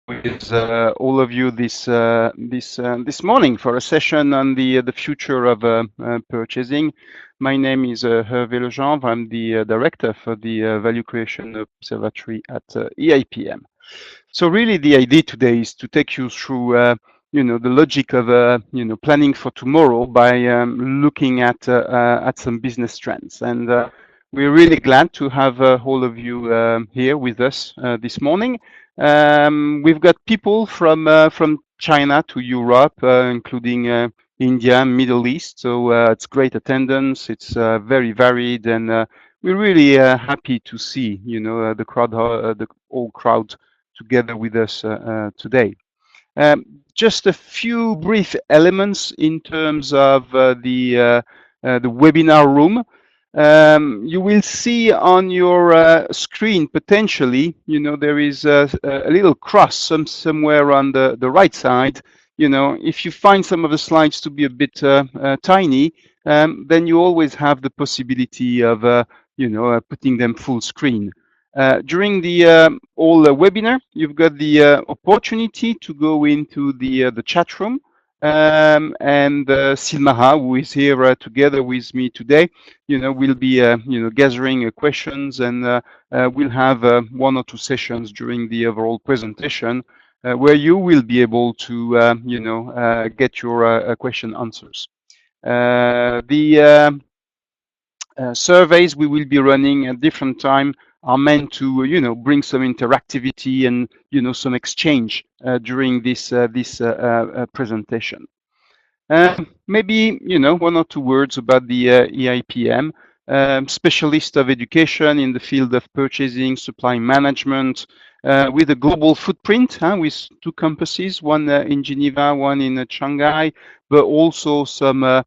with all of you this morning for a session on the future of purchasing. My name is Hervé Legenvre. I'm the director for the Value Creation Observatory at EIPM. So really, the idea today is to take you through, the logic of, planning for tomorrow by looking at some business trends. And we're really glad to have all of you here with us this morning. We've got people from China to Europe, including India, Middle East. So it's great attendance. It's very varied, and we're really happy to see, the crowd, the whole crowd together with us today. Just a few brief elements in terms of the webinar room. You will see on your screen potentially, there is a little cross somewhere on the right side. If you find some of the slides to be a bit tiny, then you always have the possibility of, putting them full screen. During the whole webinar, you've got the opportunity to go into the chat room. And Silmaha, who is here together with me today, will be gathering questions, and we'll have 1 or 2 sessions during the overall presentation where you will be able to get your question answers. The surveys we will be running at different time are meant to bring some interactivity and some exchange during this presentation. Maybe 1 or 2 words about the EIPM, specialist of education in the field of purchasing, supply management, with a global footprint, with 2 campuses, one in Geneva, one in Shanghai, but also some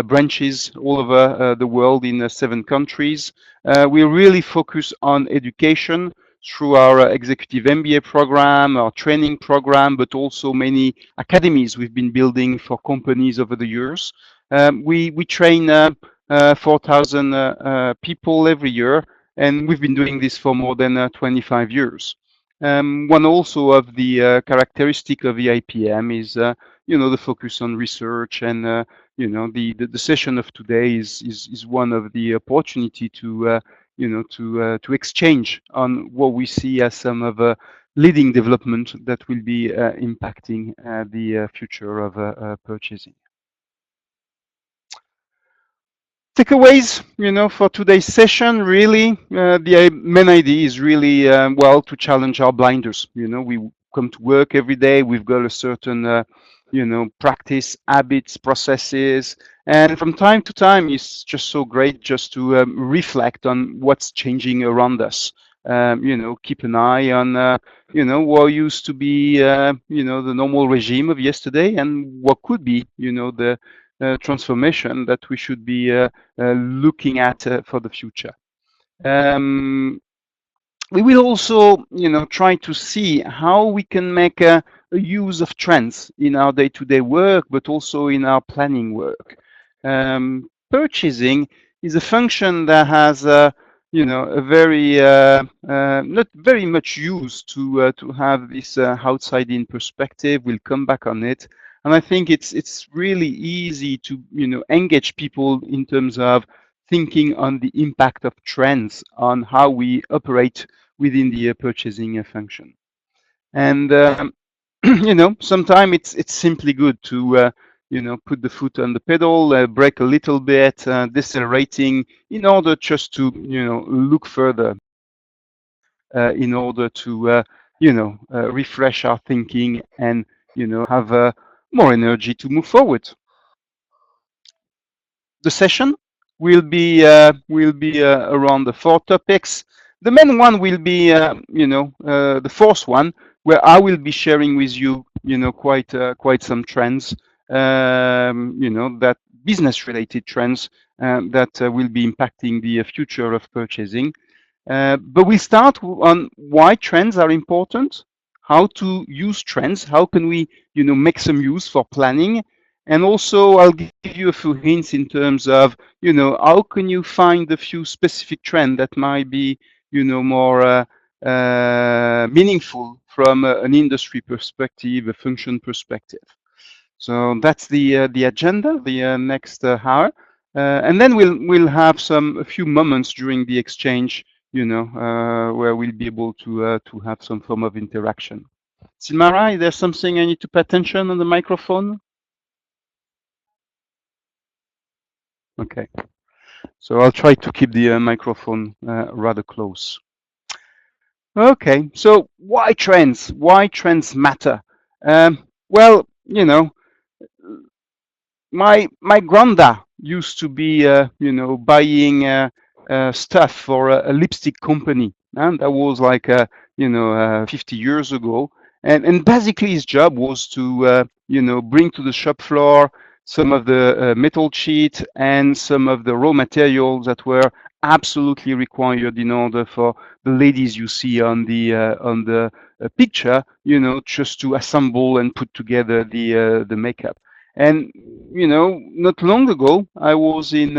branches all over the world in 7 countries. We really focus on education through our executive MBA program, our training program, but also many academies we've been building for companies over the years. We train 4,000 people every year, and we've been doing this for more than 25 years. One also of the characteristic of EIPM is, the focus on research, and the session of today is one of the opportunity to to exchange on what we see as some of a leading development that will be impacting the future of purchasing. Takeaways, for today's session, really, the main idea is really, to challenge our blinders. We come to work every day, we've got a certain, practice, habits, processes, and from time to time, it's just so great just to reflect on what's changing around us. Keep an eye on, what used to be, the normal regime of yesterday, and what could be, the transformation that we should be looking at for the future. We will also, try to see how we can make a use of trends in our day-to-day work, but also in our planning work. Purchasing is a function that has, a very not very much used to have this outside-in perspective. We'll come back on it. And I think it's really easy to engage people in terms of thinking on the impact of trends on how we operate within the purchasing function. And sometimes it's simply good to put the foot on the pedal, brake a little bit, decelerating, in order just to look further, in order to refresh our thinking and have more energy to move forward. The session will be around the 4 topics. The main one will be the 4th one, where I will be sharing with you quite some trends, that business related trends that will be impacting the future of purchasing. But we start on why trends are important, how to use trends, how can we make some use for planning, and also I'll give you a few hints in terms of how can you find a few specific trends that might be more meaningful from an industry perspective, a function perspective. So that's the agenda, the next hour, and then we'll have a few moments during the exchange, where we'll be able to have some form of interaction. Silmara, is there something I need to pay attention on the microphone? Okay, so I'll try to keep the microphone rather close. Okay, so why trends? Why trends matter? Well, my granda used to be buying stuff for a lipstick company, and that was like 50 years ago, and basically his job was to bring to the shop floor some of the metal sheet and some of the raw materials that were absolutely required in order for the ladies you see on the picture, just to assemble and put together the makeup. And not long ago, I was in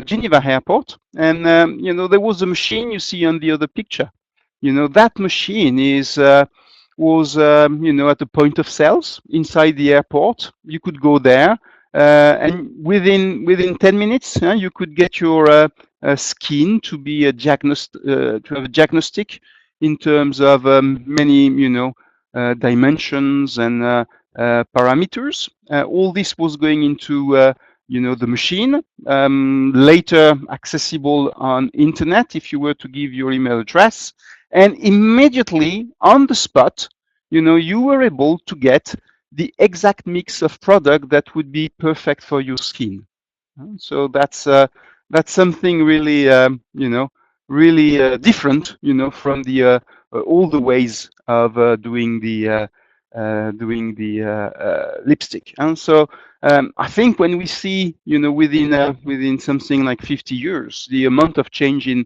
Geneva Airport, and there was a machine you see on the other picture. That machine was at the point of sales inside the airport. You could go there, and within 10 minutes, you could get your skin to be a to have a diagnostic in terms of many dimensions and parameters. All this was going into the machine, later accessible on internet if you were to give your email address, and immediately on the spot, you were able to get the exact mix of product that would be perfect for your skin. So that's something really really different, from the all the ways of doing the lipstick. And so I think when we see, within something like 50 years, the amount of change in,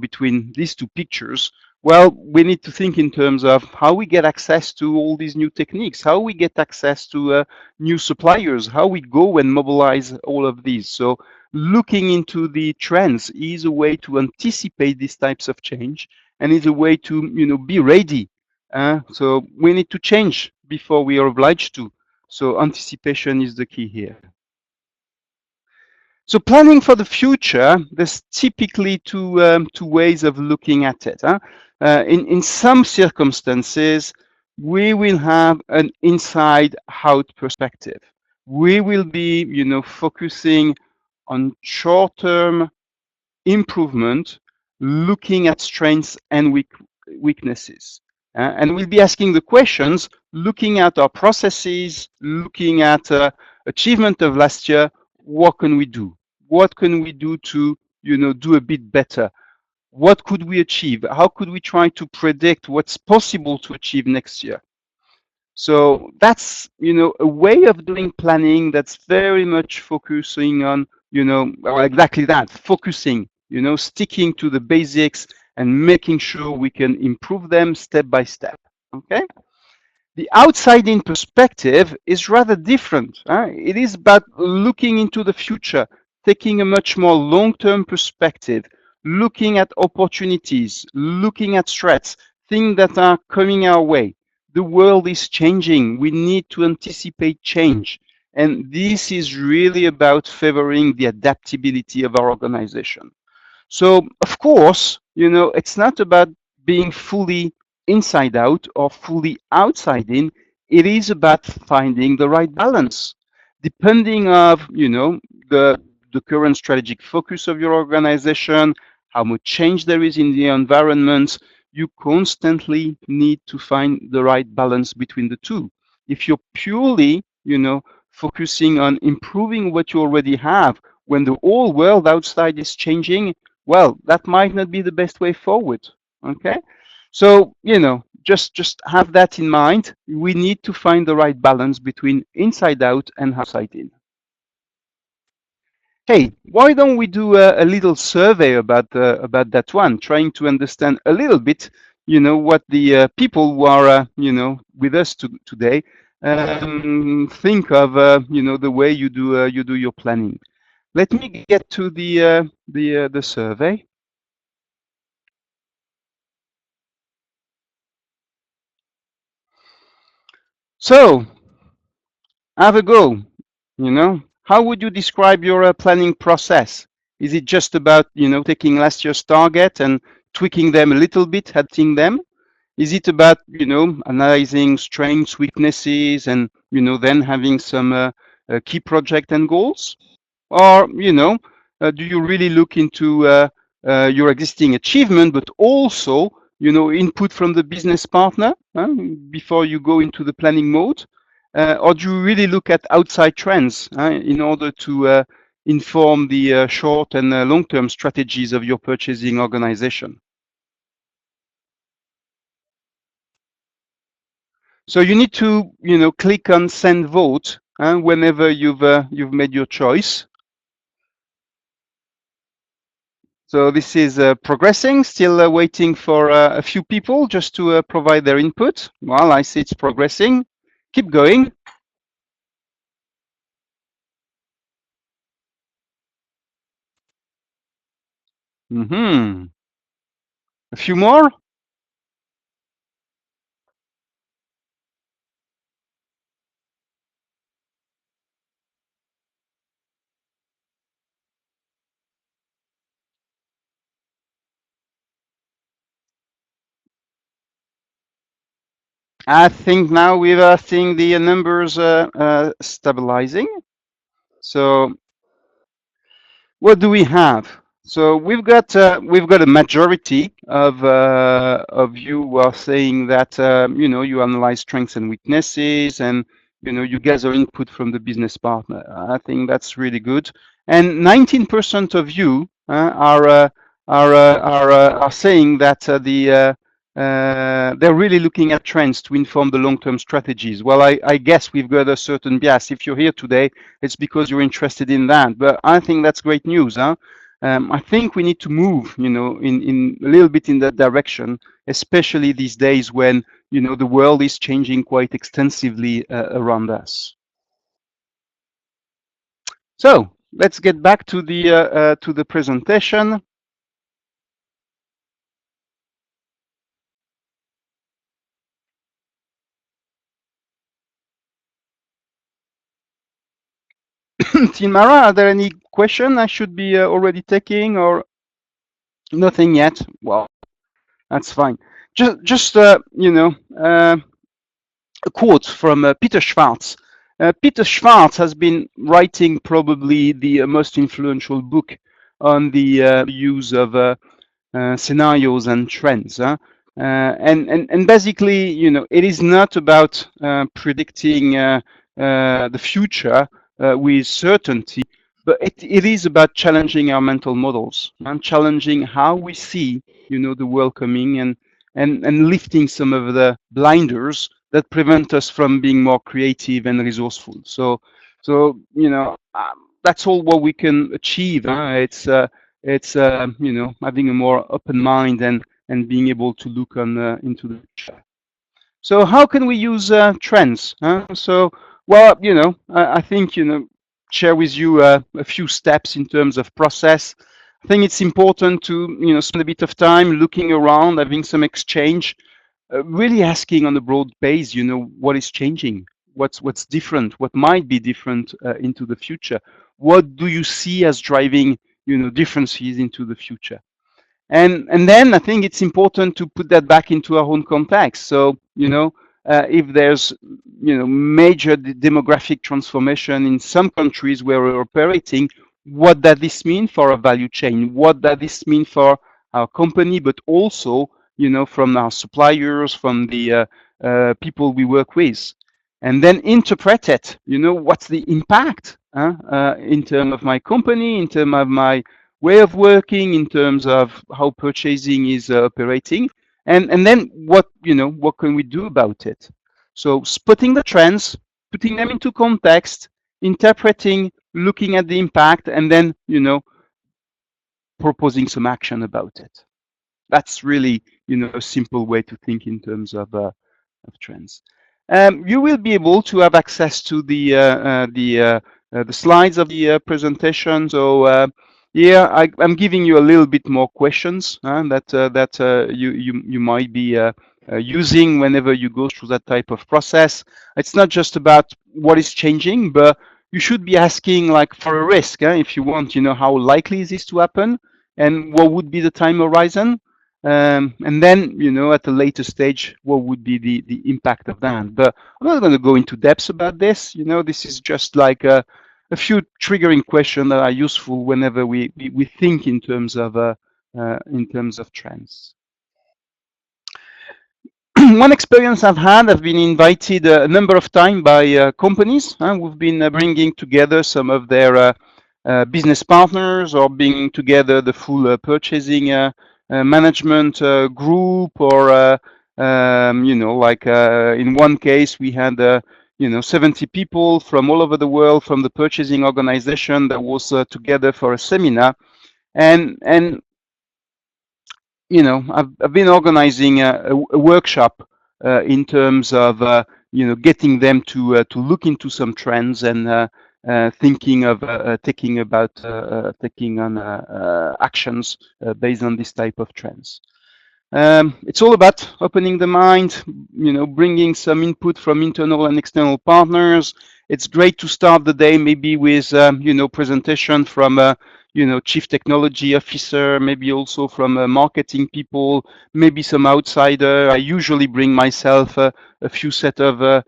between these two pictures, well, we need to think in terms of how we get access to all these new techniques, how we get access to new suppliers, how we go and mobilize all of these. So looking into the trends is a way to anticipate these types of change, and is a way to be ready. So we need to change before we are obliged to. So anticipation is the key here. So planning for the future, there's typically two ways of looking at it. In some circumstances, we will have an inside-out perspective. We will be, focusing on short-term improvement, looking at strengths and weaknesses. And we'll be asking the questions, looking at our processes, looking at achievement of last year. What can we do? What can we do to, do a bit better? What could we achieve? How could we try to predict what's possible to achieve next year? So that's, a way of doing planning that's very much focusing on, well, exactly that, focusing, sticking to the basics and making sure we can improve them step by step. Okay? The outside-in perspective is rather different. It is about looking into the future, taking a much more long-term perspective, looking at opportunities, looking at threats, things that are coming our way. The world is changing. We need to anticipate change. And this is really about favoring the adaptability of our organization. So, of course, it's not about being fully inside out or fully outside in. It is about finding the right balance, depending of, the current strategic focus of your organization, how much change there is in the environment. You constantly need to find the right balance between the two. If you're purely, focusing on improving what you already have when the whole world outside is changing, well, that might not be the best way forward. Okay, so just have that in mind. We need to find the right balance between inside out and outside in. Hey, why don't we do a little survey about that one, trying to understand a little bit, what the people who are with us today think of, the way you do your planning. Let me get to the survey. So, have a go. How would you describe your planning process? Is it just about, taking last year's target and tweaking them a little bit, adapting them? Is it about, analyzing strengths, weaknesses, and, then having some key project and goals? Or, do you really look into your existing achievement, but also, input from the business partner before you go into the planning mode? Or do you really look at outside trends in order to inform the short and long-term strategies of your purchasing organization? So you need to, click on send vote whenever you've made your choice. So this is progressing, still waiting for a few people just to provide their input. Well, I see it's progressing. Keep going. A few more. I think now we are seeing the numbers stabilizing. So what do we have? So we've got a majority of you who are saying that you analyze strengths and weaknesses, and you gather input from the business partner. I think that's really good. And 19% of you are saying that they're really looking at trends to inform the long-term strategies. Well, I guess we've got a certain bias. If you're here today, it's because you're interested in that. But I think that's great news. I think we need to move, in a little bit in that direction, especially these days when, the world is changing quite extensively around us. So let's get back to the presentation. Tinmara, are there any questions I should be already taking, or nothing yet? Well, that's fine. Just a quote from Peter Schwartz. Peter Schwartz has been writing probably the most influential book on the use of scenarios and trends. And basically, it is not about predicting the future with certainty, but it is about challenging our mental models and challenging how we see, the world coming, and lifting some of the blinders that prevent us from being more creative and resourceful. So that's all what we can achieve. It's having a more open mind and being able to look on into the future. So how can we use trends? So, well, I think, share with you a few steps in terms of process. I think it's important to, spend a bit of time looking around, having some exchange, really asking on a broad base, what is changing, what's different, what might be different into the future. What do you see as driving, differences into the future? And then I think it's important to put that back into our own context. So, if there's, major demographic transformation in some countries where we're operating, what does this mean for our value chain? What does this mean for our company, but also, from our suppliers, from the people we work with? And then interpret it, what's the impact in terms of my company, in terms of my way of working, in terms of how purchasing is operating, and then what can we do about it? So spotting the trends, putting them into context, interpreting, looking at the impact, and then proposing some action about it. That's really a simple way to think in terms of trends. You will be able to have access to the slides of the presentation. So I'm giving you a little bit more questions that you might be using whenever you go through that type of process. It's not just about what is changing, but you should be asking like for a risk, if you want, how likely is this to happen and what would be the time horizon. And then, at a later stage, what would be the impact of that? But I'm not going to go into depth about this. This is just like a few triggering questions that are useful whenever we think in terms of trends. One experience I've had, I've been invited a number of times by companies. We've been bringing together some of their business partners or bringing together the full purchasing management group, or like in one case we had 70 people from all over the world from the purchasing organization that was together for a seminar. And I've been organizing a workshop in terms of getting them to look into some trends and thinking of taking on actions based on this type of trends. It's all about opening the mind, bringing some input from internal and external partners. It's great to start the day maybe with presentation from chief technology officer, maybe also from marketing people, maybe some outsider. I usually bring myself a few set of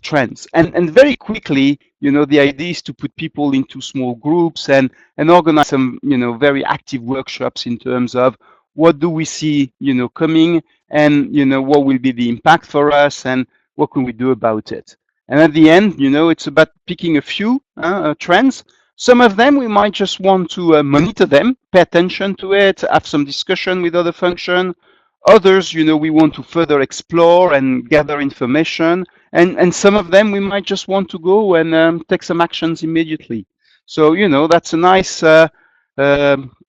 trends, and very quickly, the idea is to put people into small groups and organize some very active workshops in terms of what do we see coming, and what will be the impact for us and what can we do about it. And at the end, it's about picking a few trends. Some of them we might just want to monitor them, pay attention to it, have some discussion with other function. Others, we want to further explore and gather information. And some of them we might just want to go and take some actions immediately. So, that's a nice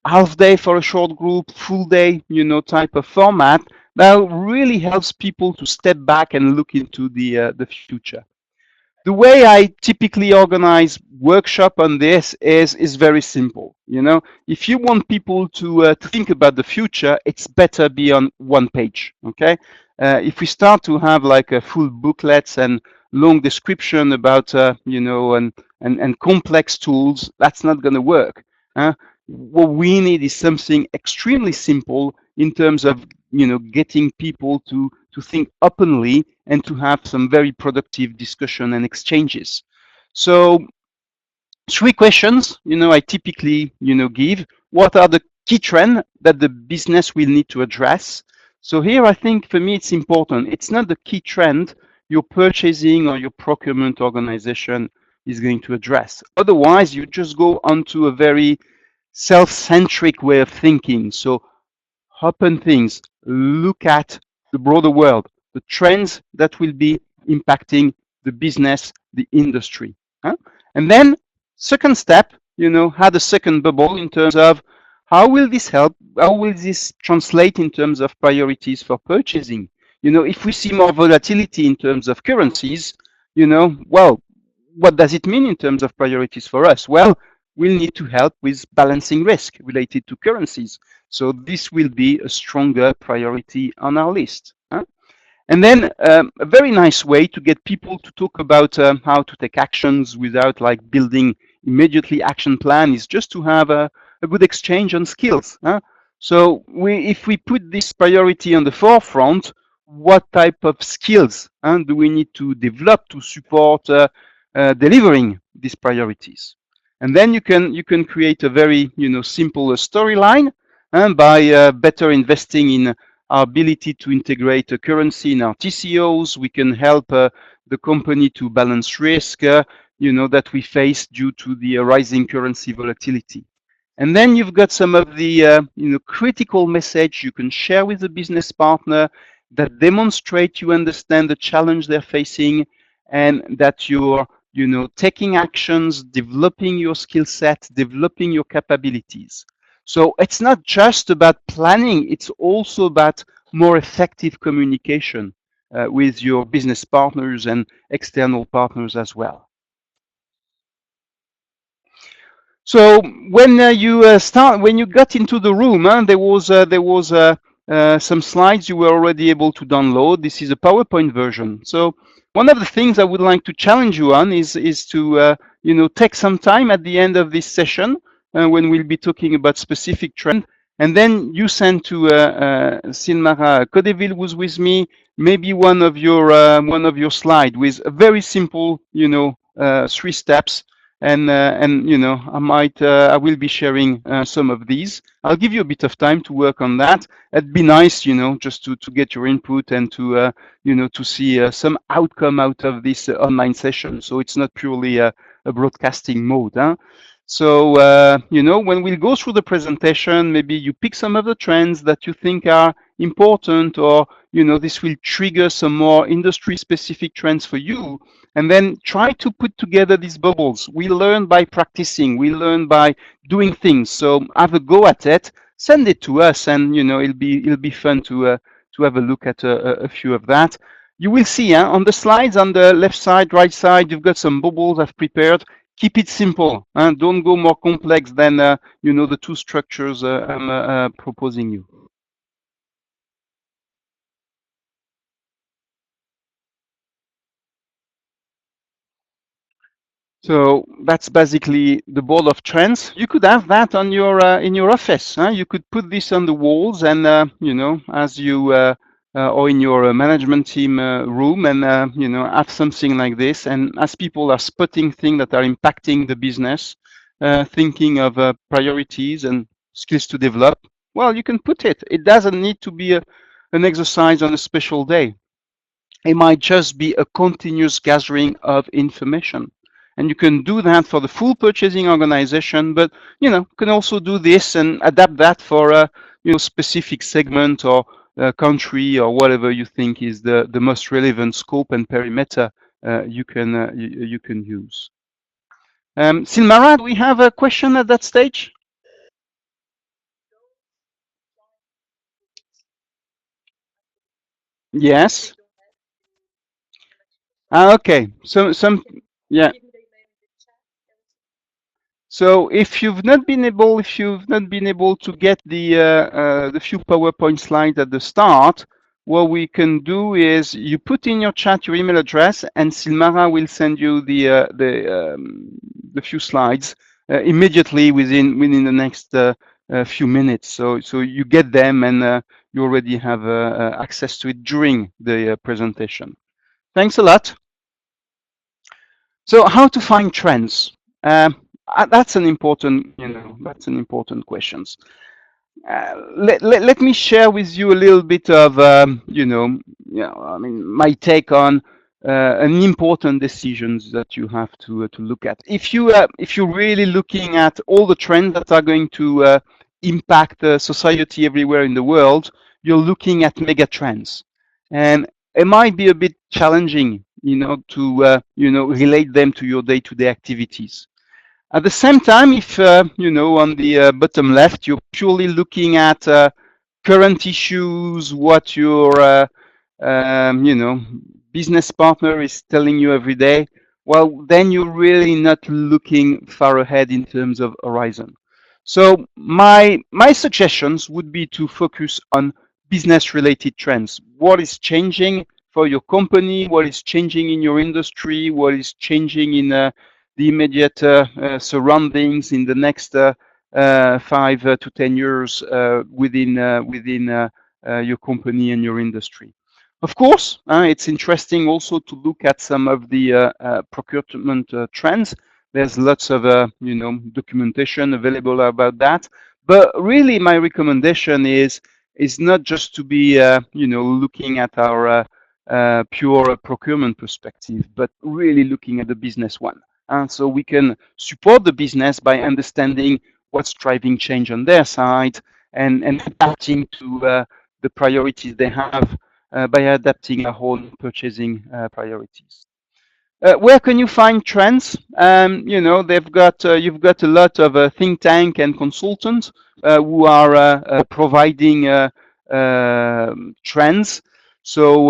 half day for a short group, full day, type of format that really helps people to step back and look into the future. The way I typically organize workshop on this is very simple. If you want people to think about the future, it's better be on one page. Okay. If we start to have like a full booklets and long description about and complex tools, that's not going to work. What we need is something extremely simple in terms of getting people to think openly and to have some very productive discussion and exchanges. So 3 questions I typically give. What are the key trends that the business will need to address? So here I think for me it's important. It's not the key trend your purchasing or your procurement organization is going to address. Otherwise you just go onto a very self-centric way of thinking. So open things, look at the broader world, the trends that will be impacting the business, the industry. And then second step, had a second bubble in terms of how will this help? How will this translate in terms of priorities for purchasing? If we see more volatility in terms of currencies, well, what does it mean in terms of priorities for us? Well, we'll need to help with balancing risk related to currencies. So this will be a stronger priority on our list. And then a very nice way to get people to talk about how to take actions without like building immediately action plan is just to have a good exchange on skills. So if we put this priority on the forefront, what type of skills do we need to develop to support delivering these priorities? And then you can create a very simple storyline by better investing in our ability to integrate a currency in our TCOs. We can help the company to balance risk that we face due to the rising currency volatility. And then you've got some of the critical message you can share with the business partner that demonstrate you understand the challenge they're facing and that you're taking actions, developing your skill set, developing your capabilities. So it's not just about planning, it's also about more effective communication with your business partners and external partners as well. So when you got into the room, there was some slides you were already able to download. This is a PowerPoint version. So one of the things I would like to challenge you on is to take some time at the end of this session when we'll be talking about specific trends, and then you send to Silmara Codeville, who's with me, maybe one of your slide with a very simple 3 steps, and I will be sharing some of these. I'll give you a bit of time to work on that. It'd be nice, just to get your input and to to see some outcome out of this online session. So it's not purely a broadcasting mode. Huh? So when we go through the presentation, maybe you pick some of the trends that you think are important, or this will trigger some more industry-specific trends for you. And then try to put together these bubbles. We learn by practicing. We learn by doing things. So have a go at it. Send it to us, and it'll be fun to have a look at a few of that. You will see on the slides on the left side, right side, you've got some bubbles I've prepared. Keep it simple. Don't go more complex than the 2 structures I'm proposing you. So that's basically the board of trends. You could have that on your in your office. You could put this on the walls, and as you or in your management team room, and have something like this. And as people are spotting things that are impacting the business, thinking of priorities and skills to develop, well, you can put it. It doesn't need to be an exercise on a special day. It might just be a continuous gathering of information. And you can do that for the full purchasing organization, but you can also do this and adapt that for a specific segment or country or whatever you think is the most relevant scope and perimeter you can use. Silmara, do we have a question at that stage? Yes. Okay. So yeah. So if you've not been able to get the few PowerPoint slides at the start, what we can do is you put in your chat your email address, and Silmara will send you the few slides immediately within the next few minutes. So you get them, and you already have access to it during the presentation. Thanks a lot. So how to find trends? That's an important question. Let me share with you a little bit of my take on an important decisions that you have to look at. If you're really looking at all the trends that are going to impact society everywhere in the world, you're looking at mega trends, and it might be a bit challenging, to relate them to your day-to-day activities. At the same time, if on the bottom left, you're purely looking at current issues, what your business partner is telling you every day, well, then you're really not looking far ahead in terms of horizon. So my suggestions would be to focus on business-related trends. What is changing for your company? What is changing in your industry? What is changing in the immediate surroundings in the next 5 to 10 years within your company and your industry? Of course, it's interesting also to look at some of the procurement trends. There's lots of documentation available about that. But really, my recommendation is not just to be looking at our pure procurement perspective, but really looking at the business one. And so we can support the business by understanding what's driving change on their side, and adapting to the priorities they have by adapting our own purchasing priorities. Where can you find trends? You've got a lot of think tank and consultants who are providing trends. So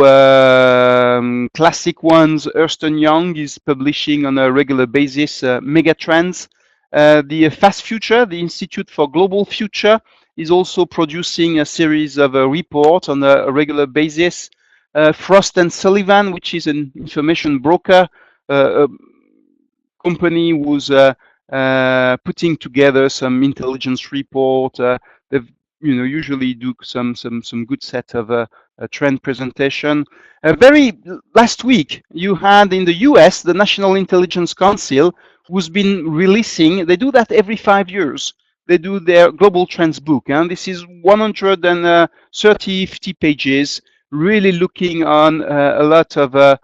classic ones, Ernst & Young is publishing on a regular basis mega trends. The Fast Future, the Institute for Global Future, is also producing a series of reports on a regular basis. Frost and Sullivan, which is an information broker, a company who's putting together some intelligence report. They've usually do some good set of trend presentation. Very last week, you had in the US the National Intelligence Council, who's been releasing. They do that every 5 years. They do their global trends book, and this is 130, 50 pages, really looking on a lot of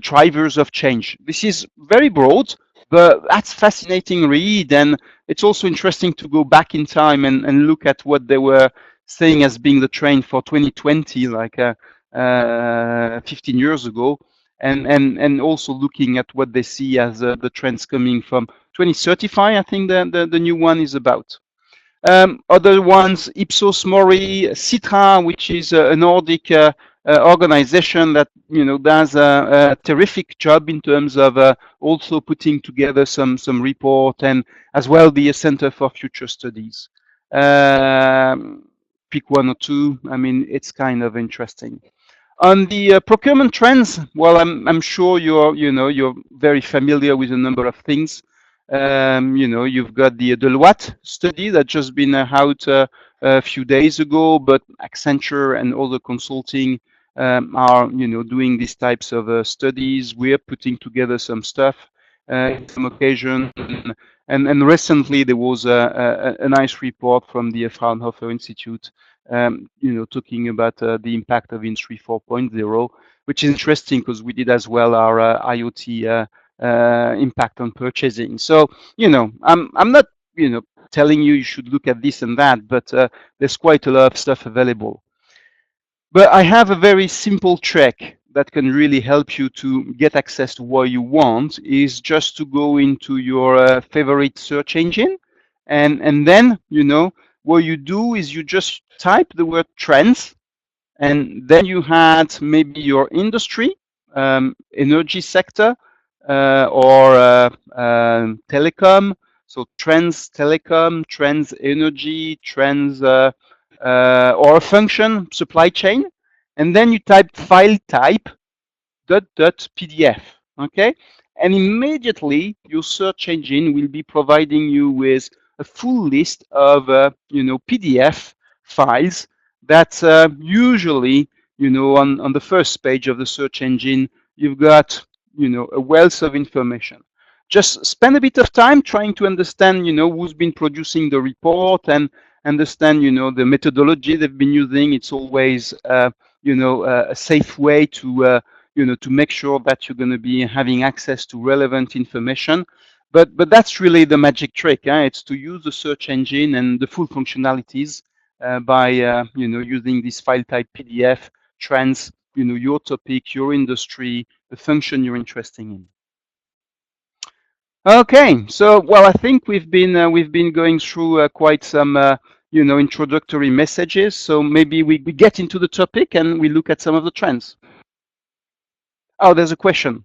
drivers of change. This is very broad, but that's fascinating read, and it's also interesting to go back in time and look at what they were saying as being the trend for 2020, like 15 years ago, and also looking at what they see as the trends coming from 2035. I think the new one is about. Other ones, Ipsos Mori, Citra, which is a Nordic organization that does a terrific job in terms of also putting together some report, and as well the Center for Future Studies. Pick one or two. I mean, it's kind of interesting. On the procurement trends, well, I'm sure you're very familiar with a number of things. You've got the Deloitte study that just been out a few days ago, but Accenture and other consulting are doing these types of studies. We're putting together some stuff in some occasion, and recently there was a nice report from the Fraunhofer Institute, talking about the impact of Industry 4.0, which is interesting because we did as well our IoT impact on purchasing. So, I'm not, telling you should look at this and that, but there's quite a lot of stuff available. But I have a very simple trick that can really help you to get access to what you want, is just to go into your favorite search engine, and then, what you do is you just type the word trends, and then you had maybe your industry, energy sector, or telecom. So trends telecom, trends energy, trends or a function supply chain, and then you type file type .pdf. Okay, and immediately your search engine will be providing you with a full list of PDF files that usually on the first page of the search engine you've got a wealth of information. Just spend a bit of time trying to understand who's been producing the report, and understand the methodology they've been using. It's always a safe way to to make sure that you're going to be having access to relevant information. But that's really the magic trick. It's to use the search engine and the full functionalities by using this file type PDF, trends, your topic, your industry, the function you're interested in. Okay, so well, I think we've been going through quite some introductory messages. So maybe we get into the topic and we look at some of the trends. Oh, there's a question.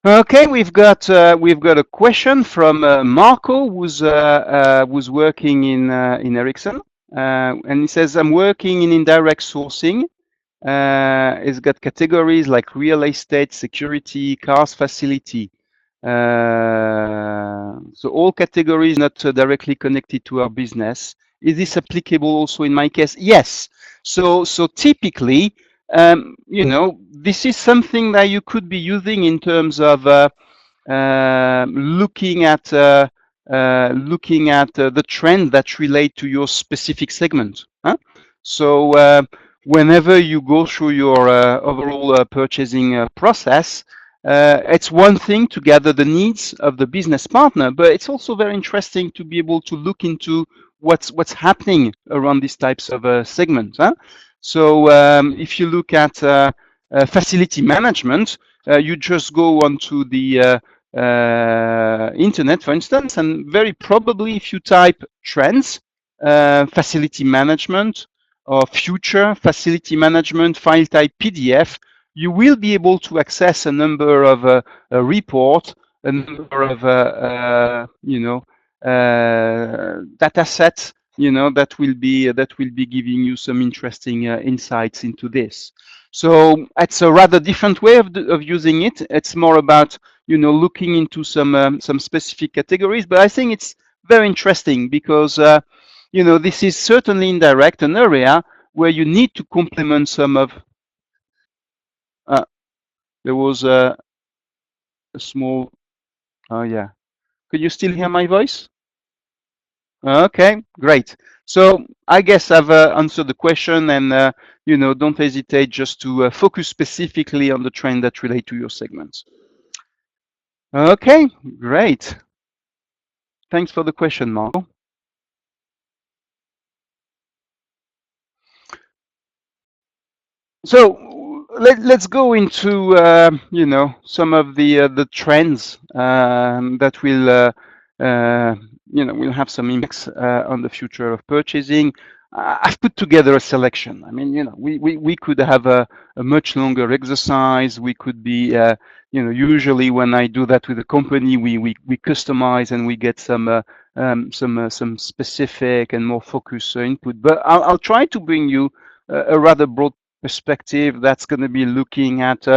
Okay, we've got a question from Marco, who's working in Ericsson, and he says, "I'm working in indirect sourcing. It's got categories like real estate, security, cars, facility. So all categories not directly connected to our business. Is this applicable also in my case?" Yes. So typically, this is something that you could be using in terms of looking at the trend that relate to your specific segment. So whenever you go through your overall purchasing process, it's one thing to gather the needs of the business partner, but it's also very interesting to be able to look into what's happening around these types of segments. So if you look at facility management, you just go onto the internet, for instance, and very probably if you type trends, facility management, or future facility management file type PDF, you will be able to access a number of report, a number of data sets, that will be giving you some interesting insights into this. So it's a rather different way of using it. It's more about looking into some specific categories, but I think it's very interesting because this is certainly indirect, an area where you need to complement some of. Uh, there was a small. Oh yeah. Could you still hear my voice? Okay, great. So I guess I've answered the question, and don't hesitate just to focus specifically on the trend that relate to your segments. Okay, great. Thanks for the question, Marco. So let's go into some of the trends that will have some impacts on the future of purchasing. I've put together a selection. I mean, we could have a much longer exercise. We could be usually when I do that with a company, we customize and we get some specific and more focused input. But I'll try to bring you a rather broad perspective that's going to be looking at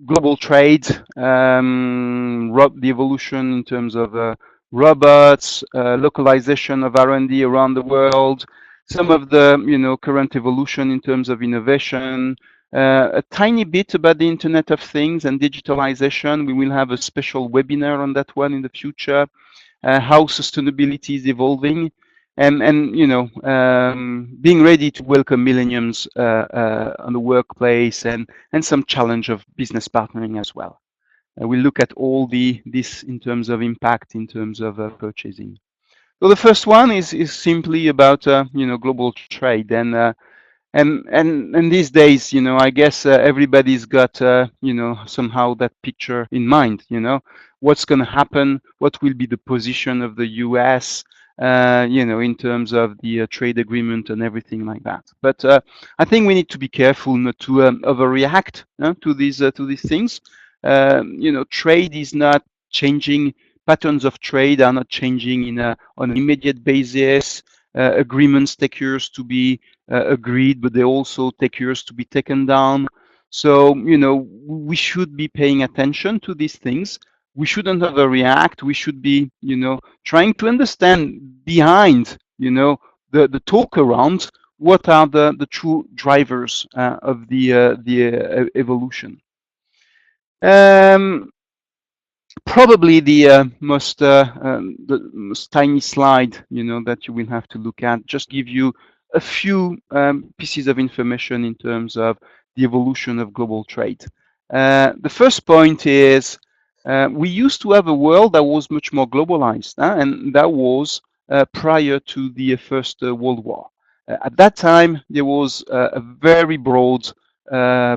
global trade, the evolution in terms of robots, localization of R&D around the world, some of the current evolution in terms of innovation, a tiny bit about the Internet of Things and digitalization. We will have a special webinar on that one in the future. How sustainability is evolving, and being ready to welcome millenniums on the workplace, and some challenge of business partnering as well. We'll look at all this in terms of impact, in terms of purchasing. So the first one is simply about global trade, and these days, I guess everybody's got somehow that picture in mind. What's going to happen, what will be the position of the US, in terms of the trade agreement and everything like that. But I think we need to be careful not to overreact to these things. Trade is not changing. Patterns of trade are not changing on an immediate basis. Agreements take years to be agreed, but they also take years to be taken down. So, we should be paying attention to these things. We shouldn't overreact. We should be, trying to understand behind, the talk around what are the true drivers of the evolution. Probably the most tiny slide, that you will have to look at, just give you a few pieces of information in terms of the evolution of global trade. The first point is we used to have a world that was much more globalized, and that was prior to the First World War. At that time, there was a very broad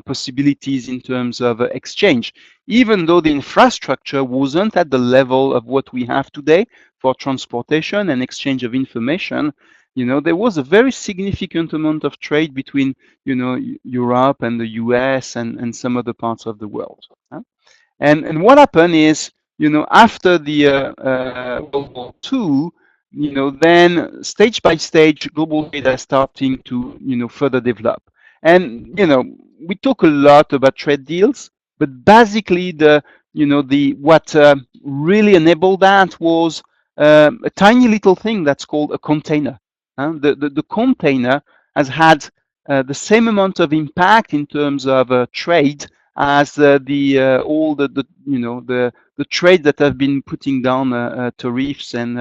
possibilities in terms of exchange, even though the infrastructure wasn't at the level of what we have today for transportation and exchange of information. There was a very significant amount of trade between, Europe and the US and some other parts of the world. And what happened is, after the World War II, then stage by stage, global trade is starting to, further develop. And, we talk a lot about trade deals, but basically what really enabled that was a tiny little thing that's called a container. The container has had the same amount of impact in terms of trade as all the trade that have been putting down tariffs and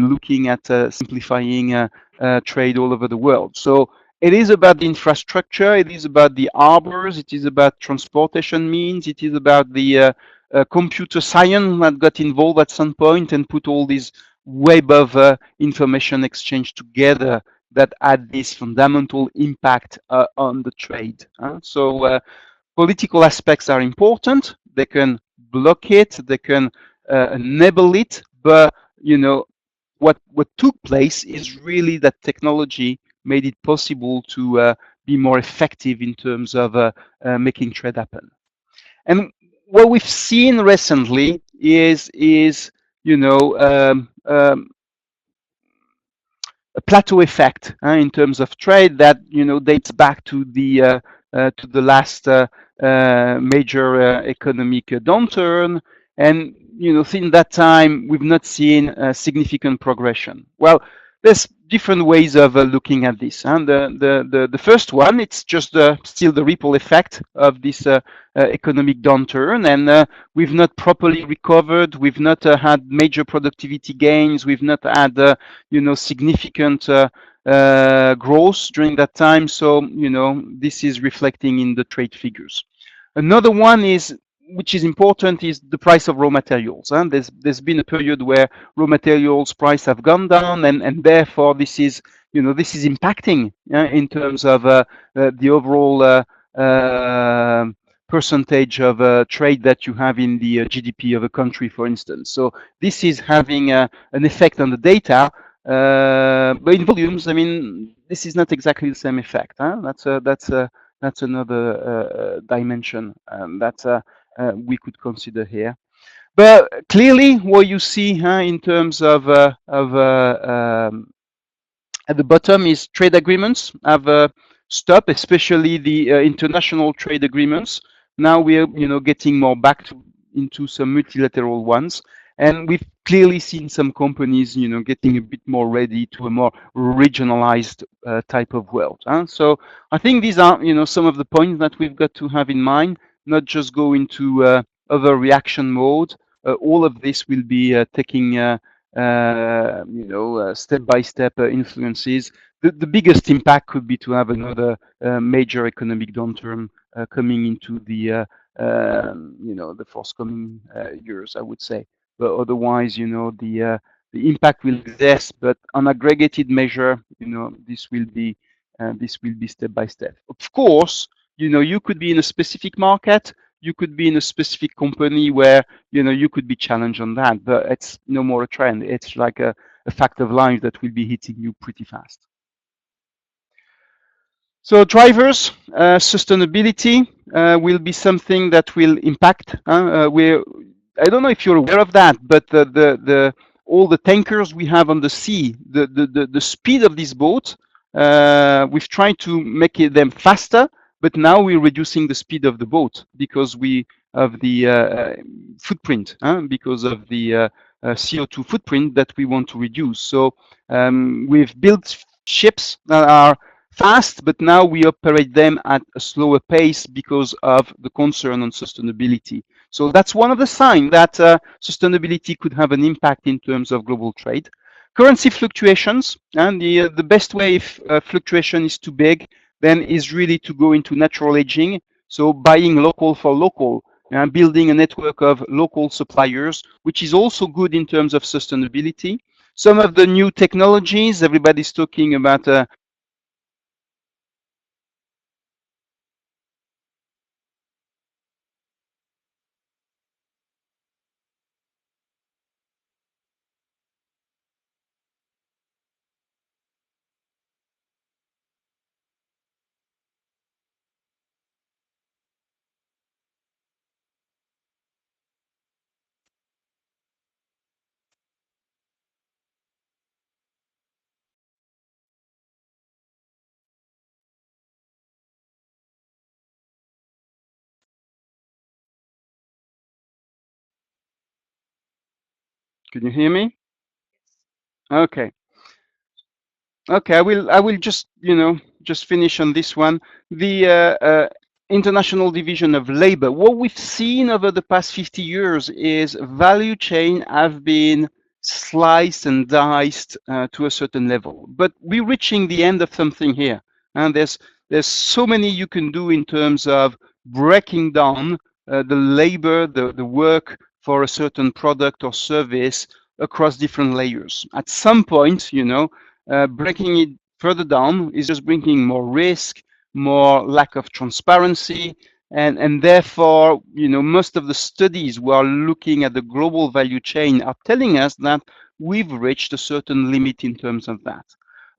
looking at simplifying trade all over the world. So it is about the infrastructure, it is about the harbors, it is about transportation means, it is about the computer science that got involved at some point and put all this web of information exchange together that had this fundamental impact on the trade. So political aspects are important. They can block it, they can enable it, but what took place is really that technology made it possible to be more effective in terms of making trade happen. And what we've seen recently is you know a plateau effect in terms of trade that dates back to the last major economic downturn, and since that time we've not seen significant progression. Well, there's different ways of looking at this. And the first one, it's just still the ripple effect of this economic downturn, and we've not properly recovered. We've not had major productivity gains. We've not had significant growth during that time. So this is reflecting in the trade figures. Another one is, which is important, is the price of raw materials. And there's been a period where raw materials price have gone down, and therefore this is impacting in terms of the overall percentage of trade that you have in the GDP of a country, for instance. So this is having an effect on the data, but in volumes, I mean, this is not exactly the same effect. That's another dimension that we could consider here. But clearly, what you see in terms of at the bottom is trade agreements have stopped, especially the international trade agreements. Now we are getting more back into some multilateral ones, and we've clearly seen some companies getting a bit more ready to a more regionalized type of world. So I think these are some of the points that we've got to have in mind, not just go into overreaction mode. All of this will be taking step-by-step influences. The biggest impact could be to have another major economic downturn coming into the forthcoming years, I would say. But otherwise, the impact will exist, but on aggregated measure, this will be step by step. Of course, you could be in a specific market, you could be in a specific company where you could be challenged on that, but it's no more a trend. It's like a fact of life that will be hitting you pretty fast. So drivers, sustainability will be something that will impact. I don't know if you're aware of that, but all the tankers we have on the sea, the speed of these boats, we've tried to make them faster, but now we're reducing the speed of the boat because of the footprint, because of the CO2 footprint that we want to reduce. So we've built ships that are fast, but now we operate them at a slower pace because of the concern on sustainability. So that's one of the signs that sustainability could have an impact in terms of global trade. Currency fluctuations, and the best way if fluctuation is too big, then is really to go into natural hedging. So buying local for local and building a network of local suppliers, which is also good in terms of sustainability. Some of the new technologies, everybody's talking about can you hear me? Okay. Okay, I will just just finish on this one. The International Division of Labor. What we've seen over the past 50 years is value chain have been sliced and diced to a certain level, but we're reaching the end of something here, and there's so many you can do in terms of breaking down the labor, the work for a certain product or service across different layers. At some point, breaking it further down is just bringing more risk, more lack of transparency, and therefore, most of the studies who are looking at the global value chain are telling us that we've reached a certain limit in terms of that.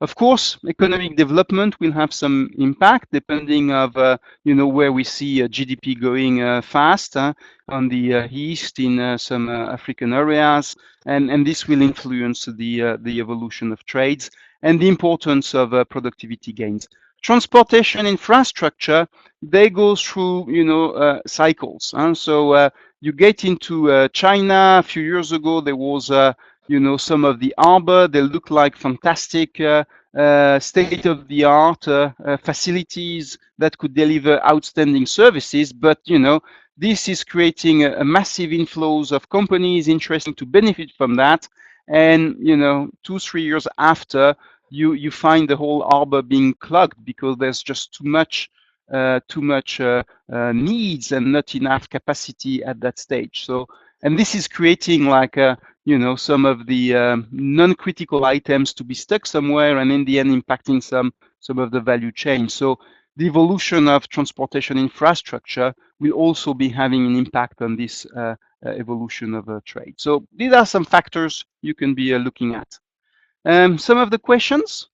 Of course, economic development will have some impact depending of where we see GDP going fast on the east in some African areas, and this will influence the evolution of trades and the importance of productivity gains. Transportation infrastructure, they go through cycles. So you get into China. A few years ago there was some of the harbor, they look like fantastic state-of-the-art facilities that could deliver outstanding services, but this is creating a massive inflows of companies interested to benefit from that, and 2-3 years after, you find the whole harbor being clogged because there's just too much needs and not enough capacity at that stage. So, and this is creating like some of the non-critical items to be stuck somewhere, and in the end impacting some of the value chain. So the evolution of transportation infrastructure will also be having an impact on this evolution of trade. So these are some factors you can be looking at. Some of the questions?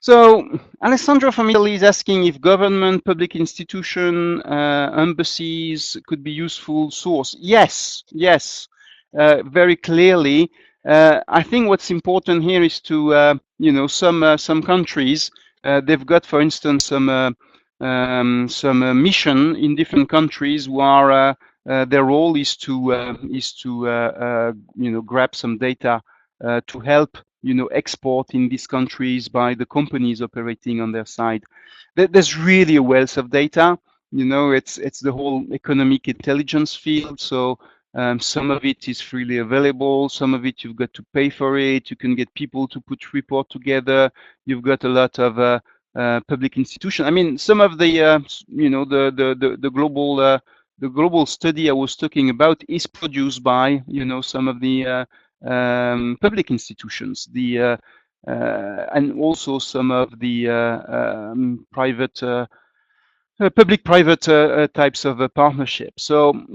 So Alessandro from Italy is asking if government, public institution, embassies could be useful source. Yes, yes, very clearly. I think what's important here is to, some countries, they've got, for instance, some mission in different countries where their role is to grab some data to help export in these countries by the companies operating on their side. There's really a wealth of data. It's the whole economic intelligence field. So some of it is freely available. Some of it you've got to pay for it. You can get people to put report together. You've got a lot of public institutions. I mean, some of the the global study I was talking about is produced by some of the public institutions, and also some of the private, public-private types of partnership. So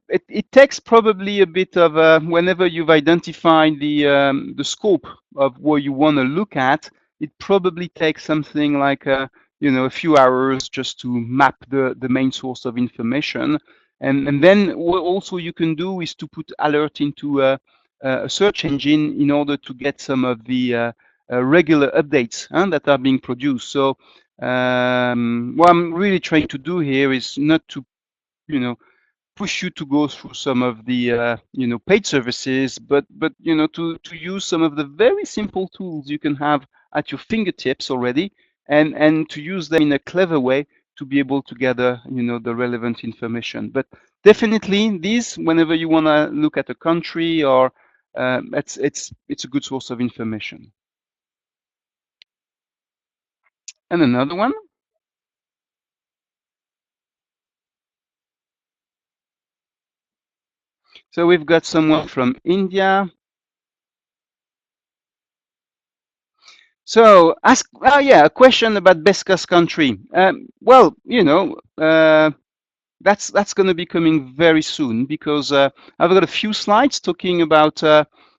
it takes probably a bit of whenever you've identified the scope of what you want to look at, it probably takes something like a few hours just to map the main source of information, and then what also you can do is to put alert into a search engine in order to get some of the regular updates that are being produced. So what I'm really trying to do here is not to push you to go through some of the paid services, but to use some of the very simple tools you can have at your fingertips already, and to use them in a clever way to be able to gather the relevant information. But definitely these, whenever you want to look at a country, or it's a good source of information. And another one. So we've got someone from India. So ask, a question about best cost country. Well, that's going to be coming very soon, because I've got a few slides talking about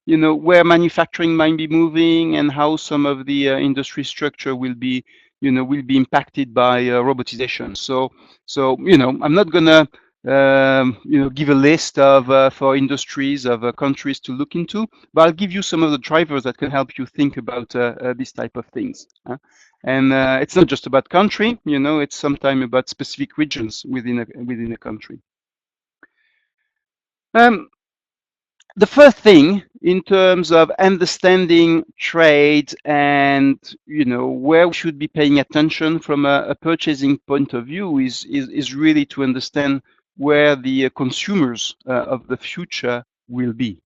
where manufacturing might be moving and how some of the industry structure will be impacted by robotization. So I'm not gonna give a list of for industries of countries to look into, but I'll give you some of the drivers that can help you think about these type of things. And it's not just about country, it's sometimes about specific regions within a country. The first thing in terms of understanding trade and where we should be paying attention from a purchasing point of view is really to understand where the consumers of the future will be,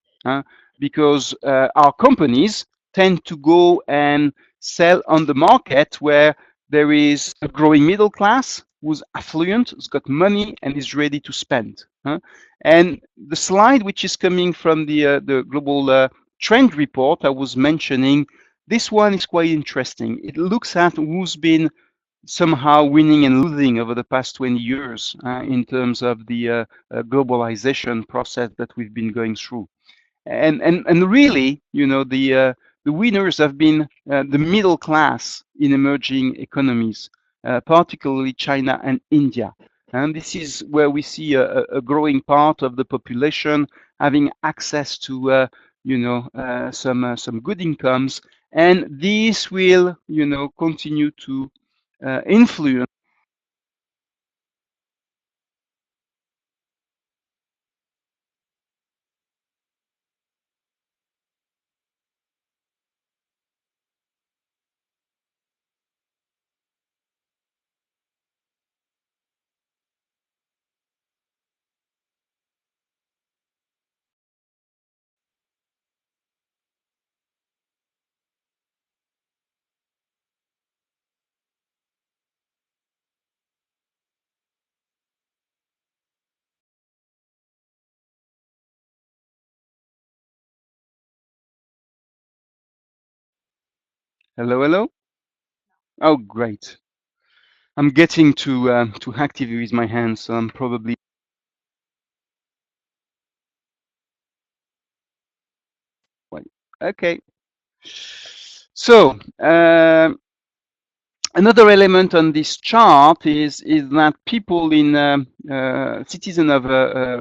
because our companies tend to go and sell on the market where there is a growing middle class who's affluent, who's got money, and is ready to spend. And the slide, which is coming from the global trend report I was mentioning, This one is quite interesting. It looks at who's been somehow winning and losing over the past 20 years in terms of the globalization process that we've been going through. And really, the winners have been the middle class in emerging economies, particularly China and India. And this is where we see a growing part of the population having access to, some good incomes, and this will, continue to influence. Hello, hello. Oh, great. I'm getting to active with my hands, so I'm probably wait. Okay. So, another element on this chart is that people in citizens of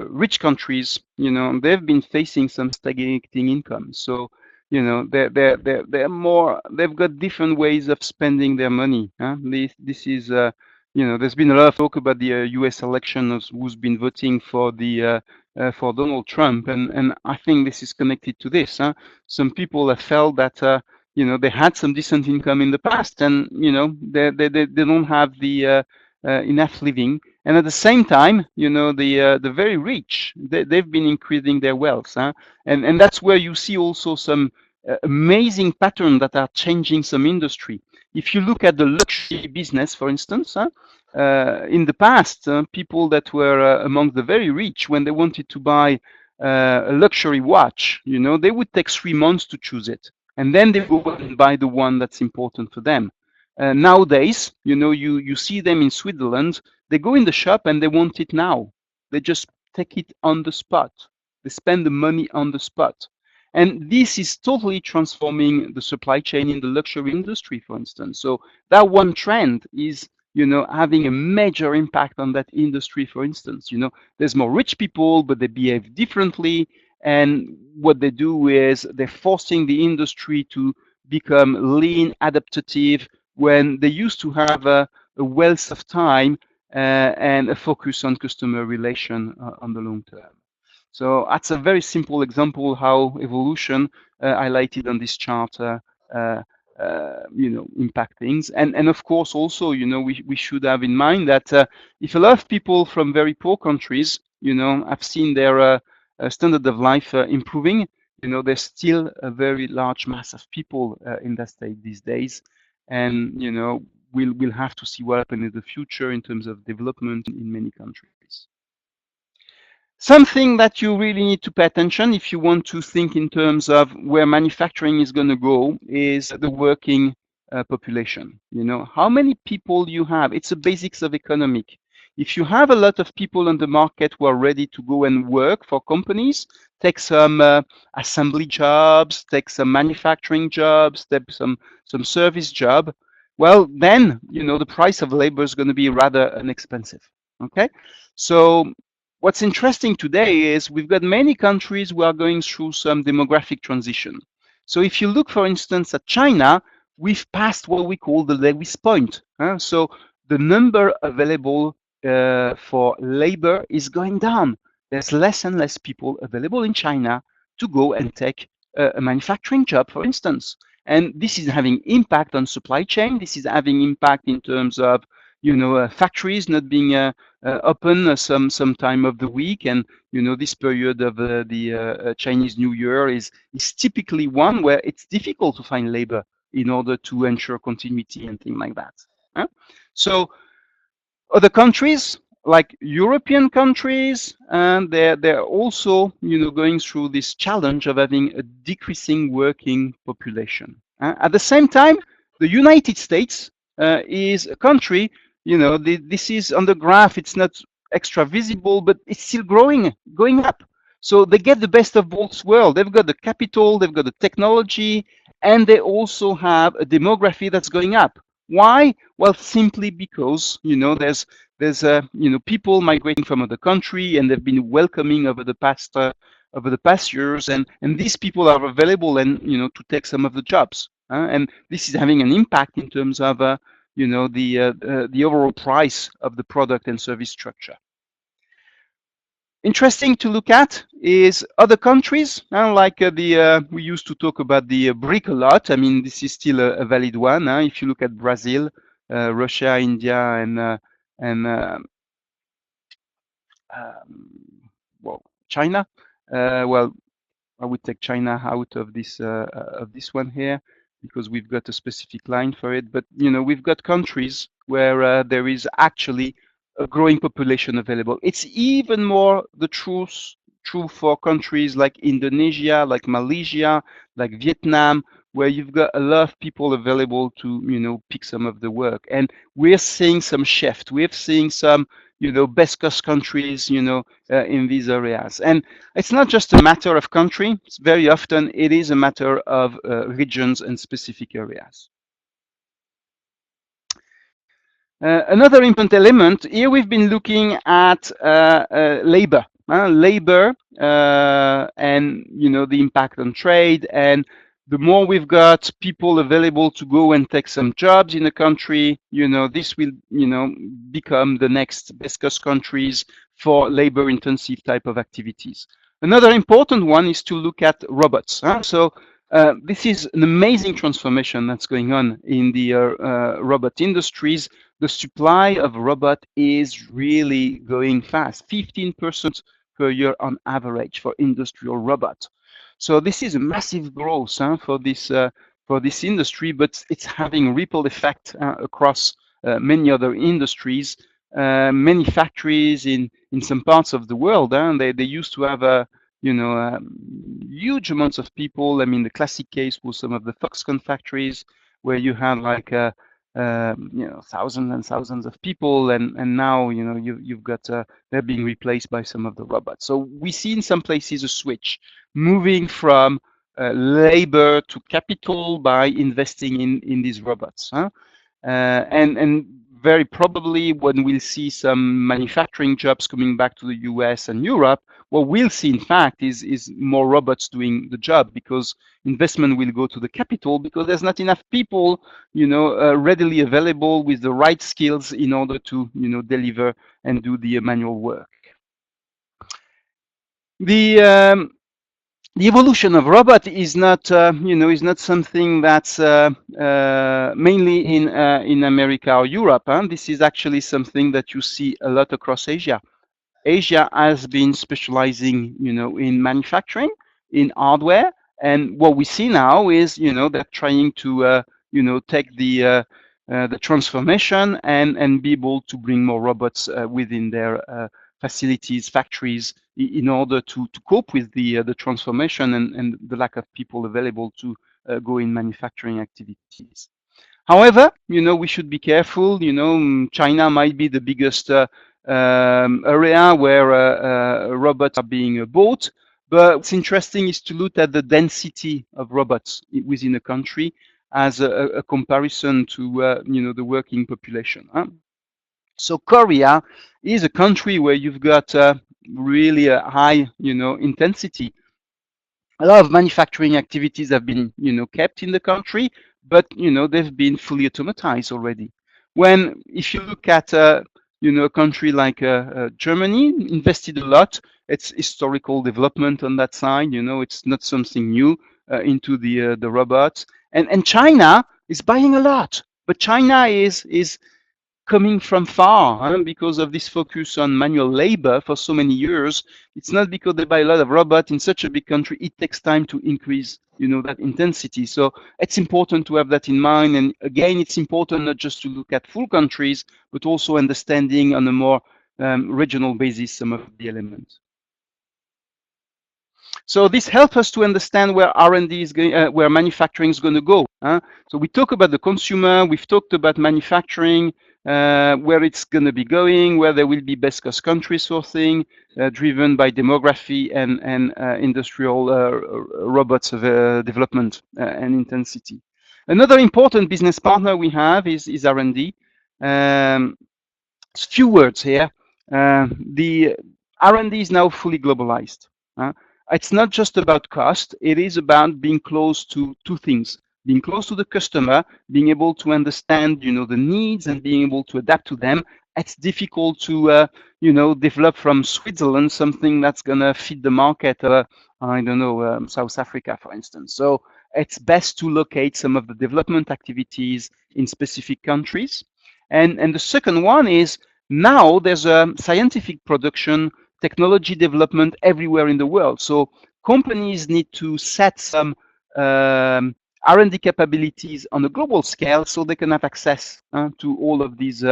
rich countries, they've been facing some stagnating income. So, they're more. They've got different ways of spending their money. Huh? This is there's been a lot of talk about the U.S. election of who's been voting for the for Donald Trump, and I think this is connected to this. Huh? Some people have felt that. They had some decent income in the past, and they don't have the enough living. And at the same time, the very rich, they've been increasing their wealth, huh? And that's where you see also some amazing patterns that are changing some industry. If you look at the luxury business, for instance, huh? In the past, people that were among the very rich, when they wanted to buy a luxury watch, they would take 3 months to choose it, and then they go and buy the one that's important for them. Nowadays, you see them in Switzerland. They go in the shop and they want it now. They just take it on the spot. They spend the money on the spot. And this is totally transforming the supply chain in the luxury industry, for instance. So that one trend is, having a major impact on that industry, for instance. There's more rich people, but they behave differently. And what they do is they're forcing the industry to become lean, adaptive, when they used to have a wealth of time and a focus on customer relation on the long term. So that's a very simple example how evolution highlighted on this chart uh, impact things. And of course also, we should have in mind that if a lot of people from very poor countries, have seen their standard of life improving, there's still a very large mass of people in that state these days. And, we'll have to see what happens in the future in terms of development in many countries. Something that you really need to pay attention if you want to think in terms of where manufacturing is going to go is the working population. How many people you have. It's the basics of economic. If you have a lot of people on the market who are ready to go and work for companies, take some assembly jobs, take some manufacturing jobs, take some service job, well, then, the price of labor is going to be rather inexpensive. Okay, so what's interesting today is we've got many countries who are going through some demographic transition. So if you look, for instance, at China, we've passed what we call the Lewis point. So the number available for labor is going down. There's less and less people available in China to go and take a manufacturing job, for instance. And this is having impact on supply chain. This is having impact in terms of factories not being open some time of the week, and this period of the Chinese New Year is typically one where it's difficult to find labor in order to ensure continuity and things like that. So other countries like European countries, and they're also going through this challenge of having a decreasing working population. At the same time, the United States is a country, this is on the graph, it's not extra visible, but it's still going up. So they get the best of both worlds. They've got the capital, they've got the technology, and they also have a demography that's going up. Why? Well, simply because there's people migrating from other country, and they've been welcoming over the past years, and these people are available and to take some of the jobs, and this is having an impact in terms of the overall price of the product and service structure. Interesting to look at is other countries, like we used to talk about the BRIC a lot. I mean, this is still a valid one. If you look at Brazil, Russia, India, and well, China. Well, I would take China out of this one here, because we've got a specific line for it. But we've got countries where there is actually a growing population available. It's even more true for countries like Indonesia, like Malaysia, like Vietnam, where you've got a lot of people available to pick some of the work. And we're seeing some shift. We're seeing some best cost countries in these areas. And it's not just a matter of country. It's very often it is a matter of regions and specific areas. Another important element here, we've been looking at labor, and the impact on trade. And the more we've got people available to go and take some jobs in a country, this will become the next best cost countries for labor intensive type of activities. Another important one is to look at robots. So this is an amazing transformation that's going on in the robot industries. The supply of robot is really going fast, 15% per year on average for industrial robots. So this is a massive growth for this industry, but it's having ripple effect across many other industries. Many factories in some parts of the world, they used to have huge amounts of people. I mean, the classic case was some of the Foxconn factories, where you had like thousands and thousands of people, and now you've got they're being replaced by some of the robots. So we see in some places a switch, moving from labor to capital by investing in these robots, and very probably when we'll see some manufacturing jobs coming back to the US and Europe, what we'll see in fact is more robots doing the job, because investment will go to the capital, because there's not enough people readily available with the right skills in order to deliver and do the manual work. The evolution of robot is not something that's mainly in America or Europe. This is actually something that you see a lot across Asia. Asia has been specializing, in manufacturing, in hardware, and what we see now is, they're trying to, take the transformation and be able to bring more robots within their facilities, factories, in order to cope with the transformation and the lack of people available to go in manufacturing activities. However, we should be careful. China might be the biggest area where robots are being bought. But what's interesting is to look at the density of robots within a country as a comparison to the working population. So Korea is a country where you've got really a high intensity. A lot of manufacturing activities have been kept in the country, but they've been fully automatized already. If you look at a country like Germany, invested a lot. It's historical development on that side. It's not something new into the robots. And China is buying a lot, but China is coming from far, because of this focus on manual labor for so many years. It's not because they buy a lot of robots in such a big country. It takes time to increase, that intensity. So it's important to have that in mind. And again, it's important not just to look at full countries, but also understanding on a more regional basis some of the elements. So this helps us to understand where R&D is going, where manufacturing is going to go. So we talk about the consumer, we've talked about manufacturing, where it's going to be going, where there will be best cost country sourcing, driven by demography and industrial robots of development and intensity. Another important business partner we have is R&D. Few words here. The R&D is now fully globalized. It's not just about cost. It is about being close to two things: being close to the customer, being able to understand, the needs and being able to adapt to them. It's difficult to, develop from Switzerland something that's gonna fit the market. I don't know, South Africa, for instance. So it's best to locate some of the development activities in specific countries. And the second one is, now there's a scientific production, technology development everywhere in the world. So companies need to set some R&D capabilities on a global scale so they can have access to all of these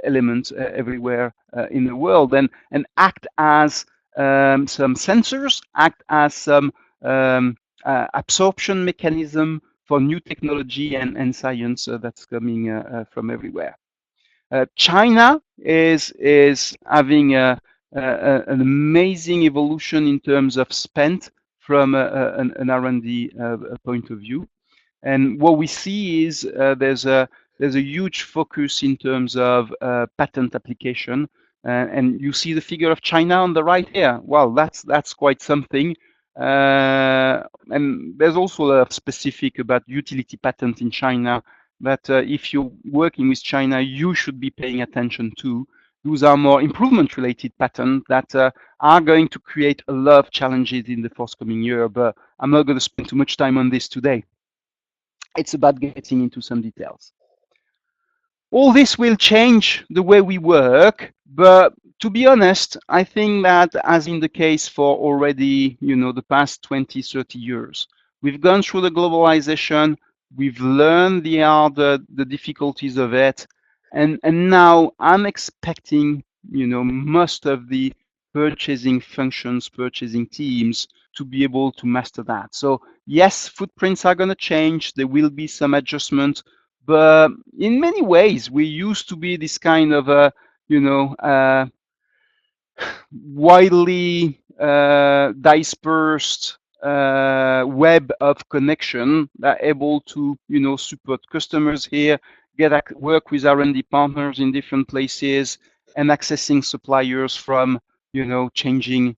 elements everywhere in the world, and act as some sensors, act as some absorption mechanism for new technology and science that's coming from everywhere. China is having an amazing evolution in terms of spend from an R&D point of view. And what we see is there's a huge focus in terms of patent application. And you see the figure of China on the right here. Well, that's quite something. And there's also a specific about utility patent in China that if you're working with China, you should be paying attention to. Those are more improvement-related patents that are going to create a lot of challenges in the forthcoming year, but I'm not going to spend too much time on this today. It's about getting into some details. All this will change the way we work, but to be honest, I think that, as in the case for already, the past 20, 30 years, we've gone through the globalization, we've learned the difficulties of it, and now I'm expecting, most of the purchasing functions, purchasing teams to be able to master that. So yes, footprints are going to change. There will be some adjustments, but in many ways, we used to be this kind of a, widely dispersed web of connection that are able to, support customers here, work with R&D partners in different places, and accessing suppliers from, changing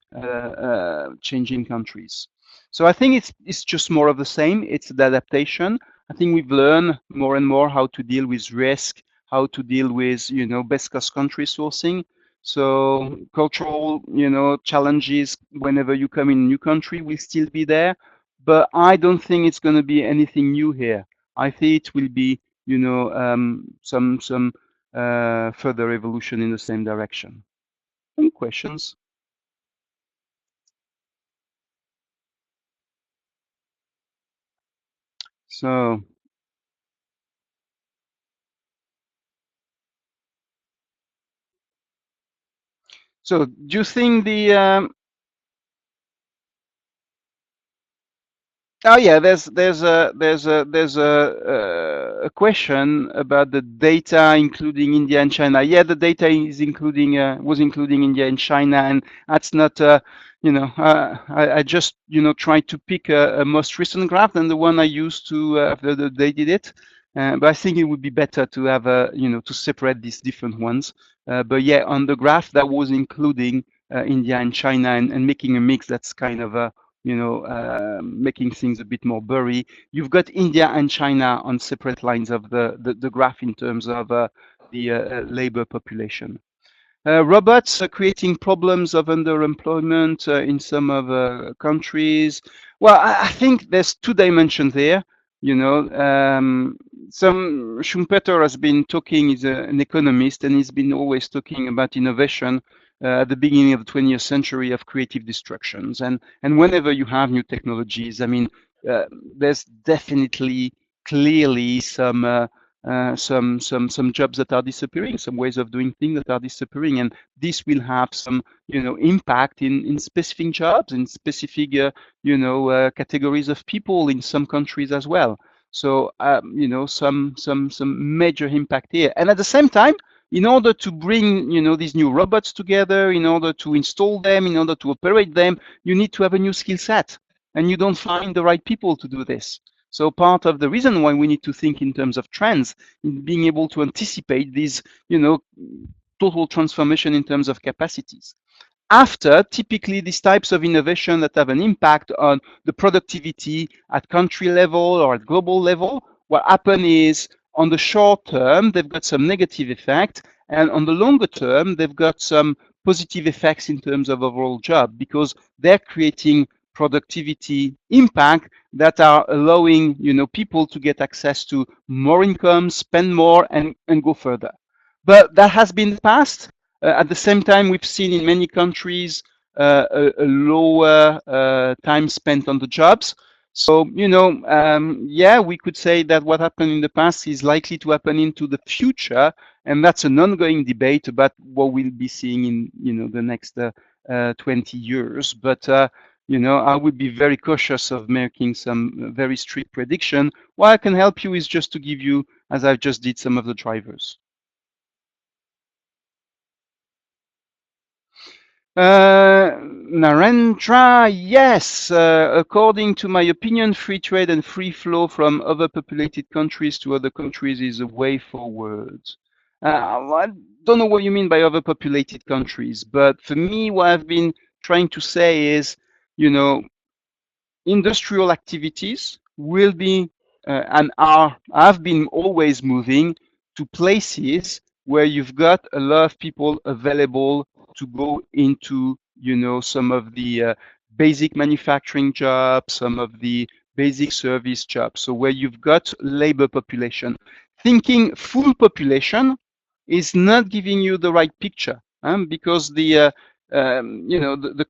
countries. So I think it's just more of the same. It's the adaptation. I think we've learned more and more how to deal with risk, how to deal with, best cost country sourcing. So cultural, challenges whenever you come in a new country will still be there, but I don't think it's going to be anything new here. I think it will be, some further evolution in the same direction. Any questions? So do you think the oh yeah, there's a question about the data including India and China. Yeah, the data is including was including India and China, and that's not I just tried to pick a most recent graph than the one I used to after they did it. But I think it would be better to have to separate these different ones. But yeah, on the graph that was including India and China, and making a mix that's kind of making things a bit more blurry. You've got India and China on separate lines of the graph in terms of the labor population. Robots are creating problems of underemployment in some of countries. Well, I think there's two dimensions there. Some Schumpeter has been talking, he's an economist, and he's been always talking about innovation at the beginning of the 20th century of creative destructions. And whenever you have new technologies, I mean, there's definitely clearly some some jobs that are disappearing, some ways of doing things that are disappearing, and this will have some impact in specific jobs, in specific categories of people in some countries as well. So some major impact here, and at the same time, in order to bring these new robots together, in order to install them, in order to operate them, you need to have a new skill set, and you don't find the right people to do this. So part of the reason why we need to think in terms of trends, in being able to anticipate these, total transformation in terms of capacities. After, typically these types of innovation that have an impact on the productivity at country level or at global level, what happen is on the short term, they've got some negative effect, and on the longer term, they've got some positive effects in terms of overall job, because they're creating productivity impact that are allowing people to get access to more income, spend more, and go further. But that has been the past. At the same time, we've seen in many countries a lower time spent on the jobs. So, yeah, we could say that what happened in the past is likely to happen into the future, and that's an ongoing debate about what we'll be seeing in the next 20 years. But I would be very cautious of making some very strict prediction. What I can help you is just to give you, as I just did, some of the drivers. Narendra, yes. According to my opinion, free trade and free flow from overpopulated countries to other countries is a way forward. I don't know what you mean by overpopulated countries, but for me, what I've been trying to say is, industrial activities will be and have been always moving to places where you've got a lot of people available to go into, some of the basic manufacturing jobs, some of the basic service jobs. So where you've got labor population. Thinking full population is not giving you the right picture, because the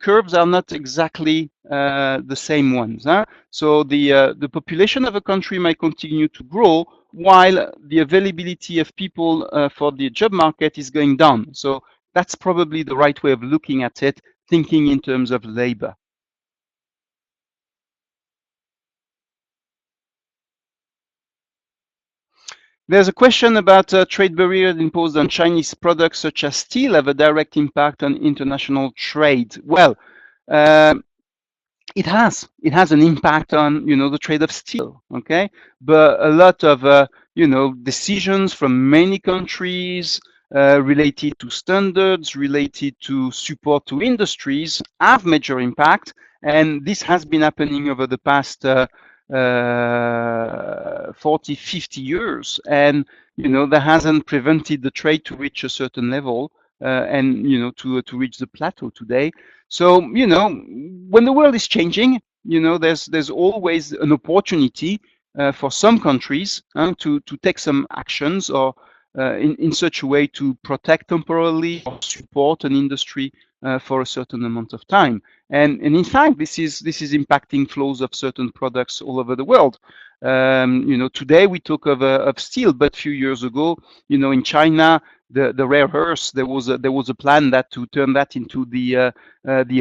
curves are not exactly the same ones. So the population of a country might continue to grow while the availability of people for the job market is going down. So that's probably the right way of looking at it, thinking in terms of labor. There's a question about trade barriers imposed on Chinese products such as steel have a direct impact on international trade. Well, it has an impact on the trade of steel, okay, but a lot of decisions from many countries related to standards, related to support to industries have major impact, and this has been happening over the past 40, 50 years, and that hasn't prevented the trade to reach a certain level and to reach the plateau today. So when the world is changing, there's always an opportunity for some countries to take some actions or in such a way to protect temporarily or support an industry for a certain amount of time. And in fact, this is impacting flows of certain products all over the world. Today we talk of steel, but a few years ago, in China, the rare earths, there was a plan that to turn that into the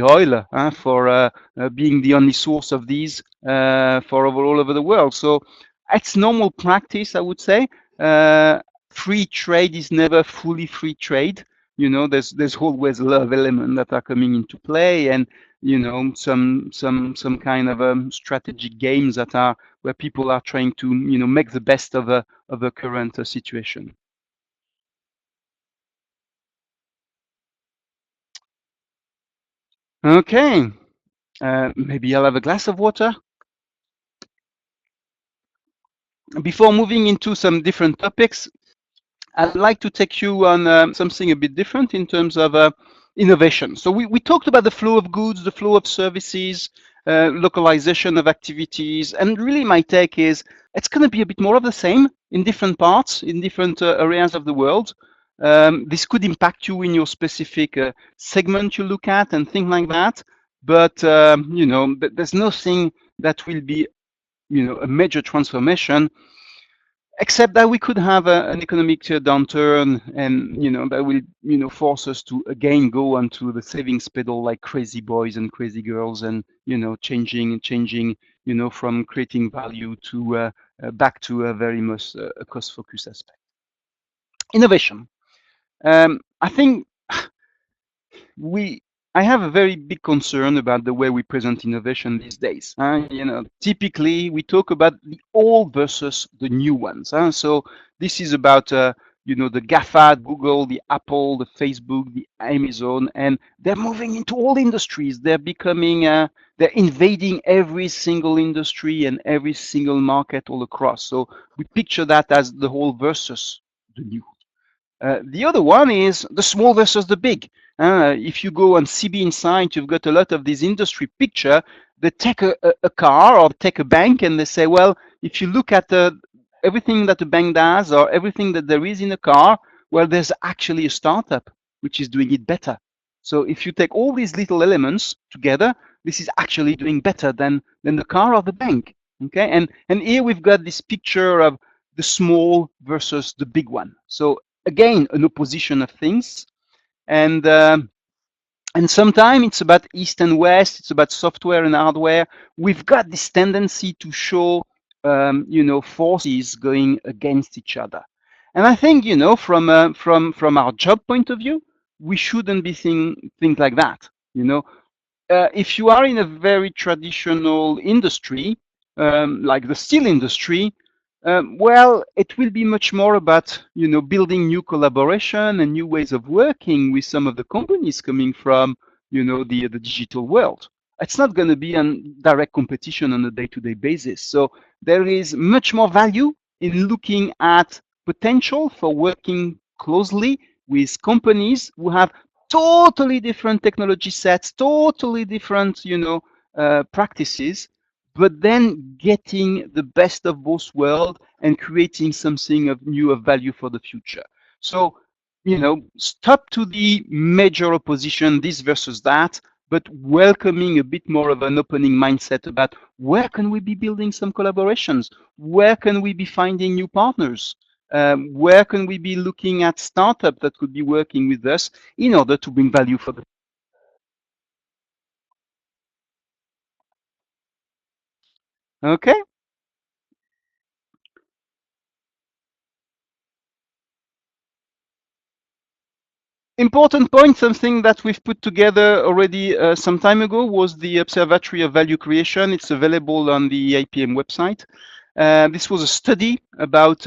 oil for being the only source of these for all over the world. So it's normal practice, I would say. Free trade is never fully free trade. There's always a lot of elements that are coming into play, and some kind of strategic games that are where people are trying to make the best of a current situation. Okay, maybe I'll have a glass of water before moving into some different topics. I'd like to take you on something a bit different in terms of innovation. So we talked about the flow of goods, the flow of services, localization of activities, and really my take is it's going to be a bit more of the same in different parts, in different areas of the world. This could impact you in your specific segment you look at and things like that. But there's nothing that will be a major transformation. except that we could have an economic downturn, and that will force us to again go onto the savings pedal like crazy boys and crazy girls, and changing from creating value to back to a very much a cost focused aspect. Innovation. I think we I have a very big concern about the way we present innovation these days. Typically we talk about the old versus the new ones. So this is about the GAFA, Google, the Apple, the Facebook, the Amazon, and they're moving into all industries. They're becoming they're invading every single industry and every single market all across. So we picture that as the whole versus the new. The other one is the small versus the big. If you go on CB Insight, you've got a lot of this industry picture. They take a car or take a bank, and they say, well, if you look at everything that the bank does or everything that there is in a car, well, there's actually a startup which is doing it better. So if you take all these little elements together, this is actually doing better than the car or the bank. Okay, and here we've got this picture of the small versus the big one. So again, an opposition of things, and sometimes it's about east and west. It's about software and hardware. We've got this tendency to show forces going against each other, and I think from our job point of view, we shouldn't be think like that. If you are in a very traditional industry, like the steel industry, well, it will be much more about building new collaboration and new ways of working with some of the companies coming from the digital world. It's not going to be a direct competition on a day-to-day basis. So there is much more value in looking at potential for working closely with companies who have totally different technology sets, totally different practices, but then getting the best of both worlds and creating something of new of value for the future. So, stop to the major opposition, this versus that, but welcoming a bit more of an opening mindset about where can we be building some collaborations? Where can we be finding new partners? Where can we be looking at startups that could be working with us in order to bring value for the. Okay. Important point, something that we've put together already some time ago, was the Observatory of Value Creation. It's available on the EIPM website. This was a study about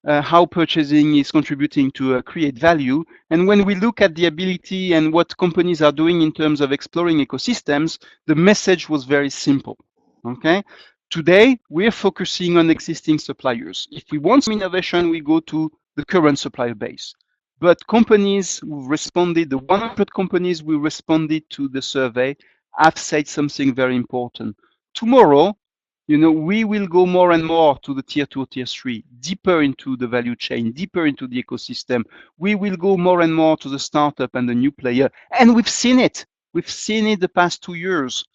how purchasing is contributing to create value. And when we look at the ability and what companies are doing in terms of exploring ecosystems, the message was very simple. Okay. Today, we're focusing on existing suppliers. If we want some innovation, we go to the current supplier base. But companies who responded, the 100 companies who responded to the survey, have said something very important. Tomorrow, we will go more and more to the tier 2, tier 3, deeper into the value chain, deeper into the ecosystem. We will go more and more to the startup and the new player. And we've seen it. We've seen it the past 2 years.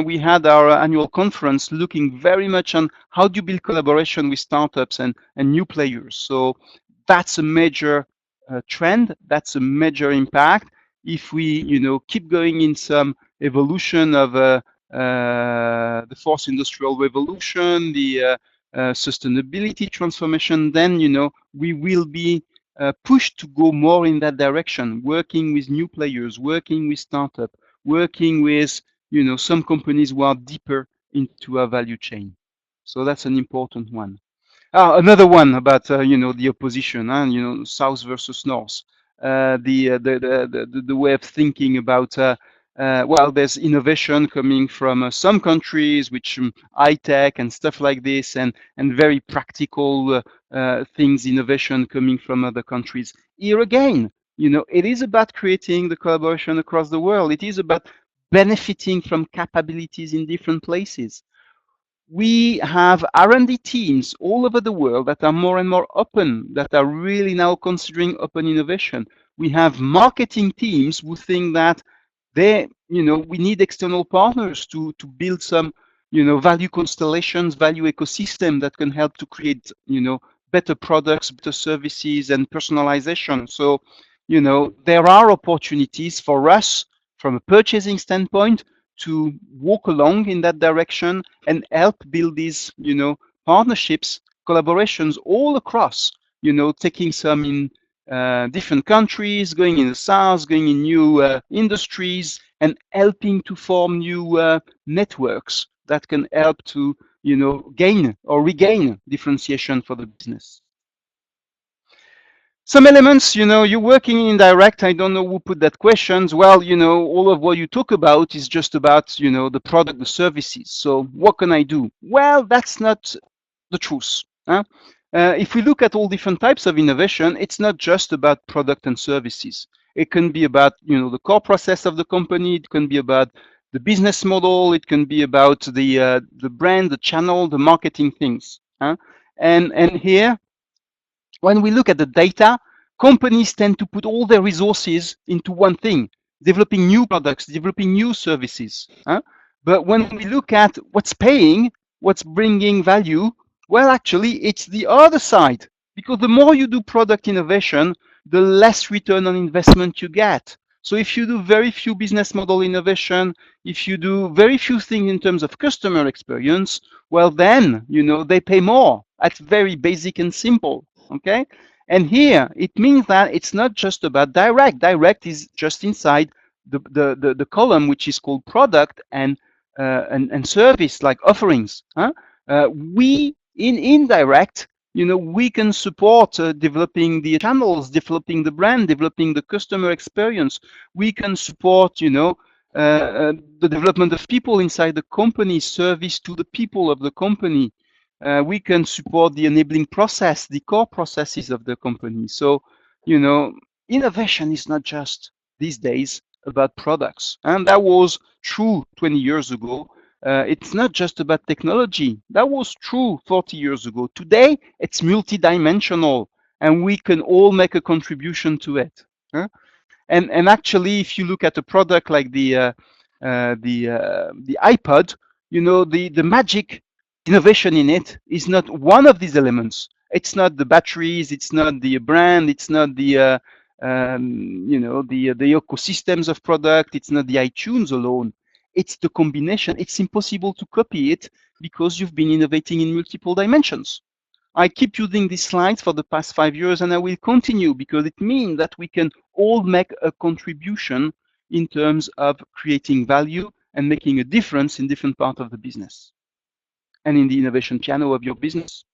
We had our annual conference looking very much on how do you build collaboration with startups and new players. So that's a major trend. That's a major impact. If we, keep going in some evolution of the fourth industrial revolution, the sustainability transformation, then we will be pushed to go more in that direction, working with new players, working with startup, working with some companies who are deeper into our value chain. So that's an important one. Another one about the opposition, south versus north. The way of thinking about well, there's innovation coming from some countries, which high tech and stuff like this, and very practical things, innovation coming from other countries. Here again, it is about creating the collaboration across the world. It is about benefiting from capabilities in different places. We have R&D teams all over the world that are more and more open, that are really now considering open innovation. We have marketing teams who think that we need external partners to build some, value constellations, value ecosystem that can help to create, better products, better services, and personalization. So, you know, there are opportunities for us from a purchasing standpoint to walk along in that direction and help build these, you know, partnerships, collaborations all across, you know, taking some in different countries, going in the south, going in new industries, and helping to form new networks that can help to, you know, gain or regain differentiation for the business. Some elements, you know, you're working in indirect. I don't know who put that questions. Well, you know, all of what you talk about is just about, you know, the product, the services. So what can I do? Well, that's not the truth. Huh? If we look at all different types of innovation, it's not just about product and services. It can be about, you know, the core process of the company. It can be about the business model. It can be about the brand, the channel, the marketing things. Huh? And here, when we look at the data, companies tend to put all their resources into one thing, developing new products, developing new services. Huh? But when we look at what's paying, what's bringing value, well, actually, it's the other side. Because the more you do product innovation, the less return on investment you get. So if you do very few business model innovation, if you do very few things in terms of customer experience, well, then, you know, they pay more. That's very basic and simple. Okay, and here it means that it's not just about direct is just inside the column which is called product and service, like offerings. We in indirect, you know, we can support developing the channels, developing the brand, developing the customer experience. We can support, you know, the development of people inside the company, service to the people of the company. We can support the enabling process, the core processes of the company. So, you know, innovation is not just these days about products. And that was true 20 years ago. It's not just about technology. That was true 40 years ago. Today, it's multidimensional, and we can all make a contribution to it. And actually, if you look at a product like the iPod, you know, the magic innovation in it is not one of these elements. It's not the batteries, it's not the brand, it's not the you know, the ecosystems of product, it's not the iTunes alone. It's the combination. It's impossible to copy it because you've been innovating in multiple dimensions. I keep using these slides for the past 5 years, and I will continue because it means that we can all make a contribution in terms of creating value and making a difference in different parts of the business and in the innovation piano of your business.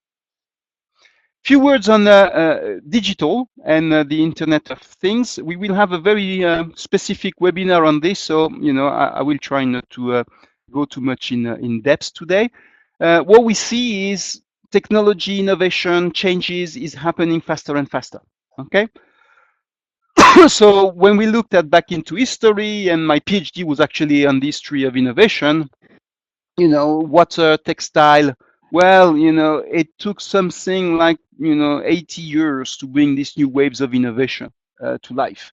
Few words on digital and the Internet of Things. We will have a very specific webinar on this, so you know I will try not to go too much in depth today. What we see is technology innovation changes is happening faster and faster. Okay. So when we looked at back into history, and my PhD was actually on the history of innovation, you know, water, textile. Well, you know, it took something like, you know, 80 years to bring these new waves of innovation to life.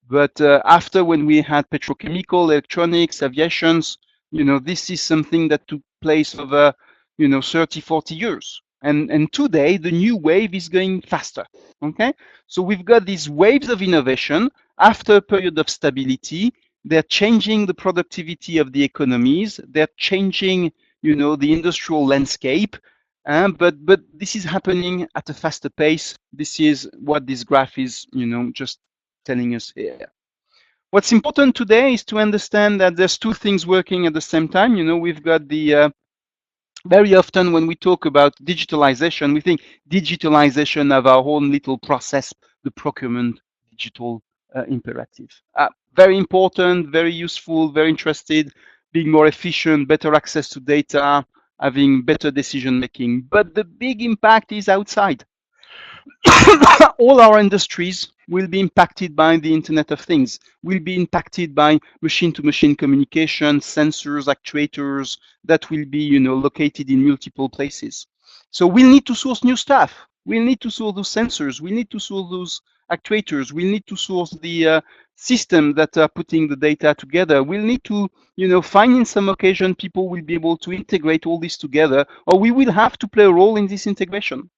But after, when we had petrochemical, electronics, aviations, you know, this is something that took place over, you know, 30, 40 years. And today, the new wave is going faster. Okay? So we've got these waves of innovation after a period of stability. They're changing the productivity of the economies. They're changing, you know, the industrial landscape. But this is happening at a faster pace. This is what this graph is, you know, just telling us here. What's important today is to understand that there's two things working at the same time. You know, we've got the very often when we talk about digitalization, we think digitalization of our own little process, the procurement digital imperative. Very important, very useful, very interested, being more efficient, better access to data, having better decision making. But the big impact is outside. All our industries will be impacted by the Internet of Things, will be impacted by machine-to-machine communication, sensors, actuators that will be, you know, located in multiple places. So we'll need to source new stuff. We'll need to source those sensors. We need to source those actuators. We'll need to source the system that are putting the data together. We'll need to, you know, find in some occasion people will be able to integrate all this together, or we will have to play a role in this integration.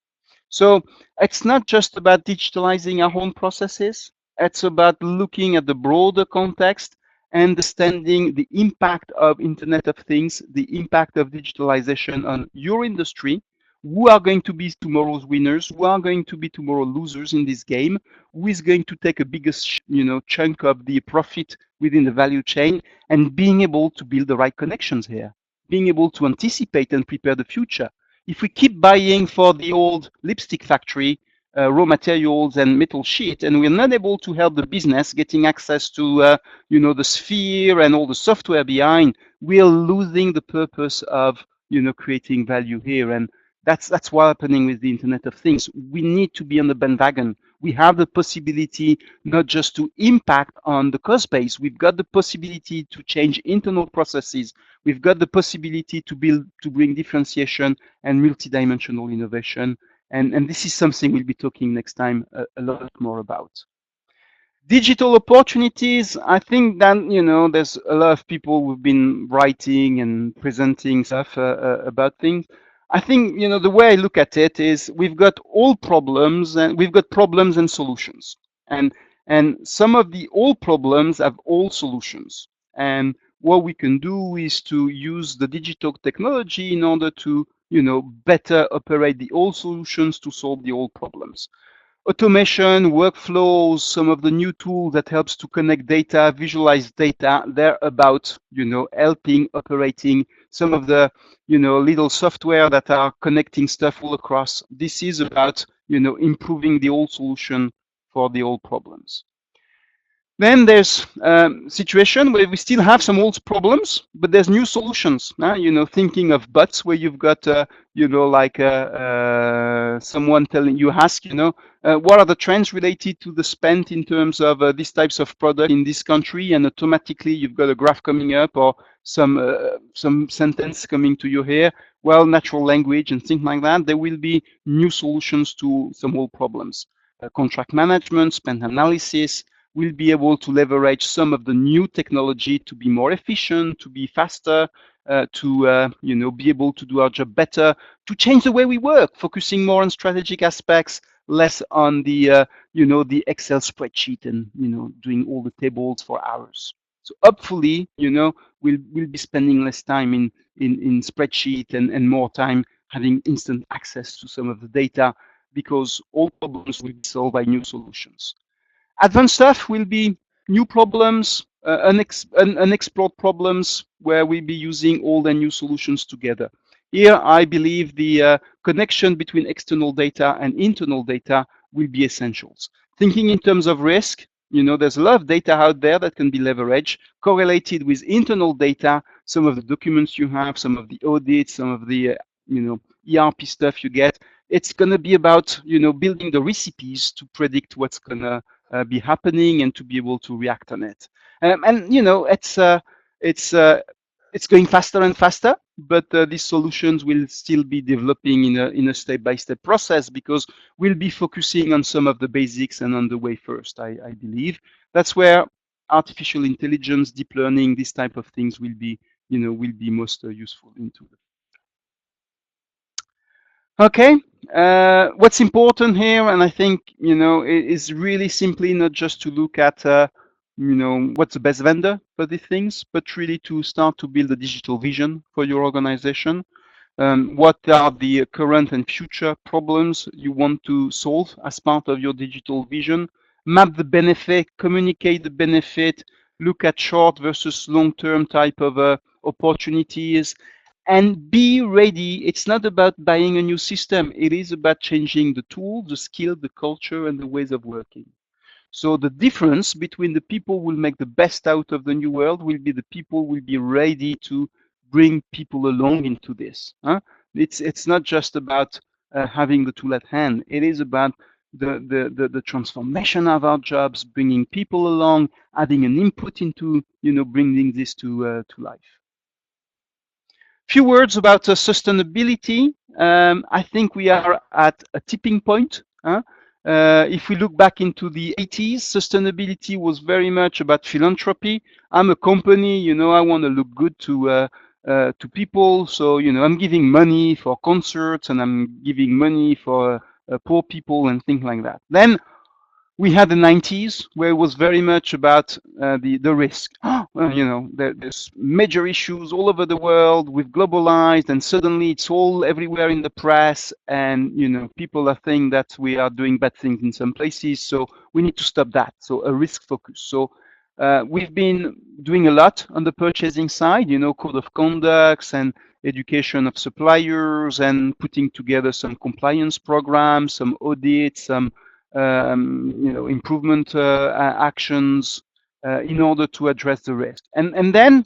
So it's not just about digitalizing our own processes. It's about looking at the broader context, understanding the impact of Internet of Things, the impact of digitalization on your industry, who are going to be tomorrow's winners, who are going to be tomorrow losers in this game, who is going to take a biggest chunk of the profit within the value chain, and being able to build the right connections here, being able to anticipate and prepare the future. If we keep buying for the old lipstick factory raw materials and metal sheet, and we're not able to help the business getting access to the sphere and all the software behind, we're losing the purpose of creating value here. And that's what's happening with the Internet of Things. We need to be on the bandwagon. We have the possibility not just to impact on the cost base, we've got the possibility to change internal processes. We've got the possibility to bring differentiation and multidimensional innovation. And this is something we'll be talking next time a lot more about. Digital opportunities, I think that, there's a lot of people who've been writing and presenting stuff about things. I think, the way I look at it is we've got all problems and we've got problems and solutions. And some of the old problems have all solutions. And what we can do is to use the digital technology in order to, better operate the old solutions to solve the old problems. Automation, workflows, some of the new tools that helps to connect data, visualize data, they're about, helping operating some of the, little software that are connecting stuff all across. This is about, improving the old solution for the old problems. Then there's situation where we still have some old problems, but there's new solutions. Thinking of bots where you've got, someone telling you, what are the trends related to the spend in terms of these types of product in this country, and automatically you've got a graph coming up or some sentence coming to you here. Well, natural language and things like that. There will be new solutions to some old problems. Contract management, spend analysis. We'll be able to leverage some of the new technology to be more efficient, to be faster, to be able to do our job better, to change the way we work, focusing more on strategic aspects, less on the the Excel spreadsheet and doing all the tables for hours. So hopefully, we'll be spending less time in spreadsheet and more time having instant access to some of the data, because all problems will be solved by new solutions. Advanced stuff will be new problems, unexplored problems, where we'll be using old and new solutions together. Here, I believe the connection between external data and internal data will be essentials. Thinking in terms of risk, there's a lot of data out there that can be leveraged, correlated with internal data, some of the documents you have, some of the audits, some of the ERP stuff you get. It's going to be about building the recipes to predict what's going to be happening and to be able to react on it. It's going faster and faster, but these solutions will still be developing in a step-by-step process, because we'll be focusing on some of the basics and on the way first. I believe that's where artificial intelligence, deep learning, this type of things will be most useful into it. Okay, what's important here, and I think, is really simply not just to look at, what's the best vendor for these things, but really to start to build a digital vision for your organization. What are the current and future problems you want to solve as part of your digital vision? Map the benefit, communicate the benefit, look at short versus long-term type of opportunities, and be ready. It's not about buying a new system. It is about changing the tool, the skill, the culture, and the ways of working. So the difference between the people who will make the best out of the new world will be the people who will be ready to bring people along into this. It's not just about having the tool at hand. It is about the transformation of our jobs, bringing people along, adding an input into bringing this to life. Few words about sustainability. I think we are at a tipping point. If we look back into the 80s, sustainability was very much about philanthropy. I'm a company, I want to look good to people. So, I'm giving money for concerts, and I'm giving money for poor people and things like that. Then we had the 90s where it was very much about the risk. There's major issues all over the world. We've globalized, and suddenly it's all everywhere in the press, and people are saying that we are doing bad things in some places, so we need to stop that. So a risk focus. So we've been doing a lot on the purchasing side, code of conducts and education of suppliers, and putting together some compliance programs, some audits, some improvement actions in order to address the risk. And then,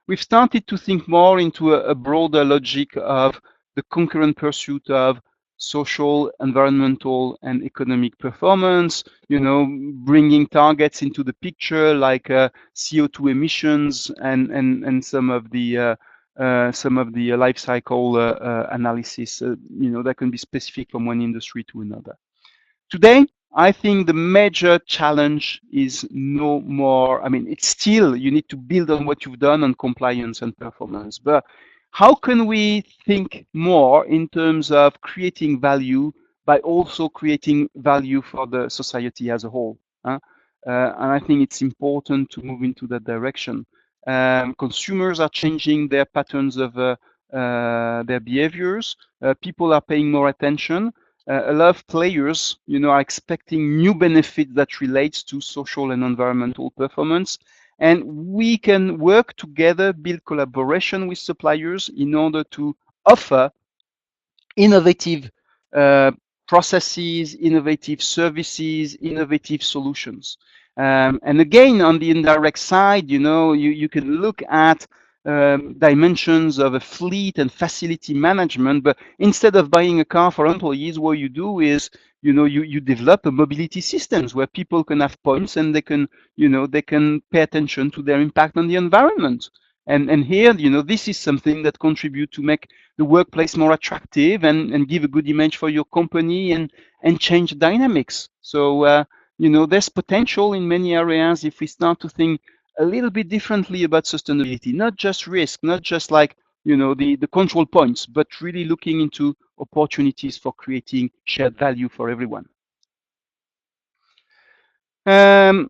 we've started to think more into a broader logic of the concurrent pursuit of social, environmental, and economic performance, bringing targets into the picture like CO2 emissions and some of the life cycle analysis, that can be specific from one industry to another. Today, I think the major challenge is no more, it's still, you need to build on what you've done on compliance and performance, but how can we think more in terms of creating value by also creating value for the society as a whole? And I think it's important to move into that direction. Consumers are changing their patterns of their behaviors. People are paying more attention. A lot of players, are expecting new benefits that relates to social and environmental performance. And we can work together, build collaboration with suppliers in order to offer innovative processes, innovative services, innovative solutions. And again, on the indirect side, you can look at dimensions of a fleet and facility management, but instead of buying a car for employees, what you do is, you develop a mobility systems where people can have points and they can pay attention to their impact on the environment. And here, this is something that contribute to make the workplace more attractive and give a good image for your company and change dynamics. So, there's potential in many areas if we start to think a little bit differently about sustainability, not just risk, not just like, the control points, but really looking into opportunities for creating shared value for everyone. I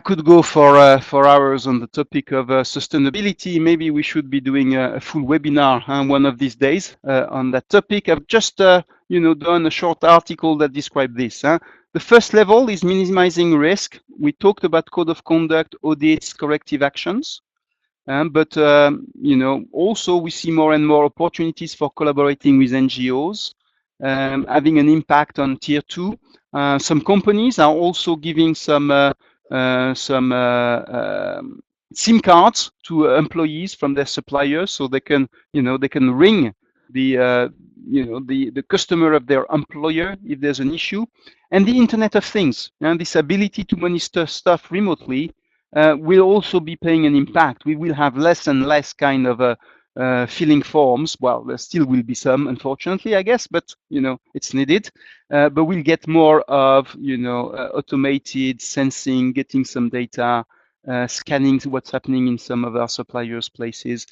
could go for hours on the topic of sustainability. Maybe we should be doing a full webinar one of these days on that topic. I've just done a short article that describes this. The first level is minimizing risk. We talked about code of conduct, audits, corrective actions. But also we see more and more opportunities for collaborating with NGOs, having an impact on tier 2. Some companies are also giving some SIM cards to employees from their suppliers, so they can ring the customer of their employer if there's an issue. And the Internet of Things and this ability to monitor stuff remotely will also be playing an impact. We will have less and less kind of filling forms. Well, there still will be some, unfortunately, I guess, but it's needed. But we'll get more of automated sensing, getting some data, scanning what's happening in some of our suppliers' places.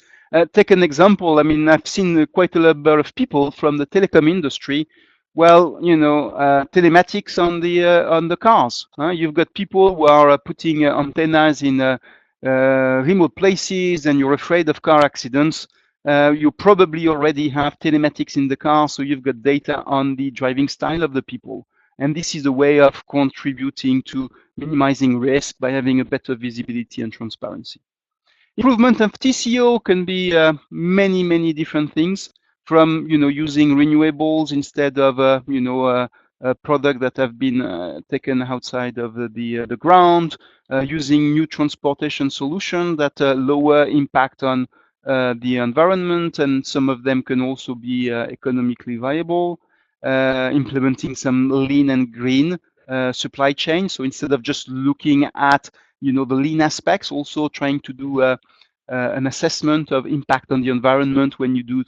Take an example. I've seen quite a number of people from the telecom industry. Well, telematics on the cars. You've got people who are putting antennas in remote places, and you're afraid of car accidents. You probably already have telematics in the car, so you've got data on the driving style of the people. And this is a way of contributing to minimizing risk by having a better visibility and transparency. Improvement of TCO can be many, many different things, from using renewables instead of a product that have been taken outside of the ground, using new transportation solutions that lower impact on the environment, and some of them can also be economically viable. Implementing some lean and green supply chain. So instead of just looking at the lean aspects, also trying to do an assessment of impact on the environment when you do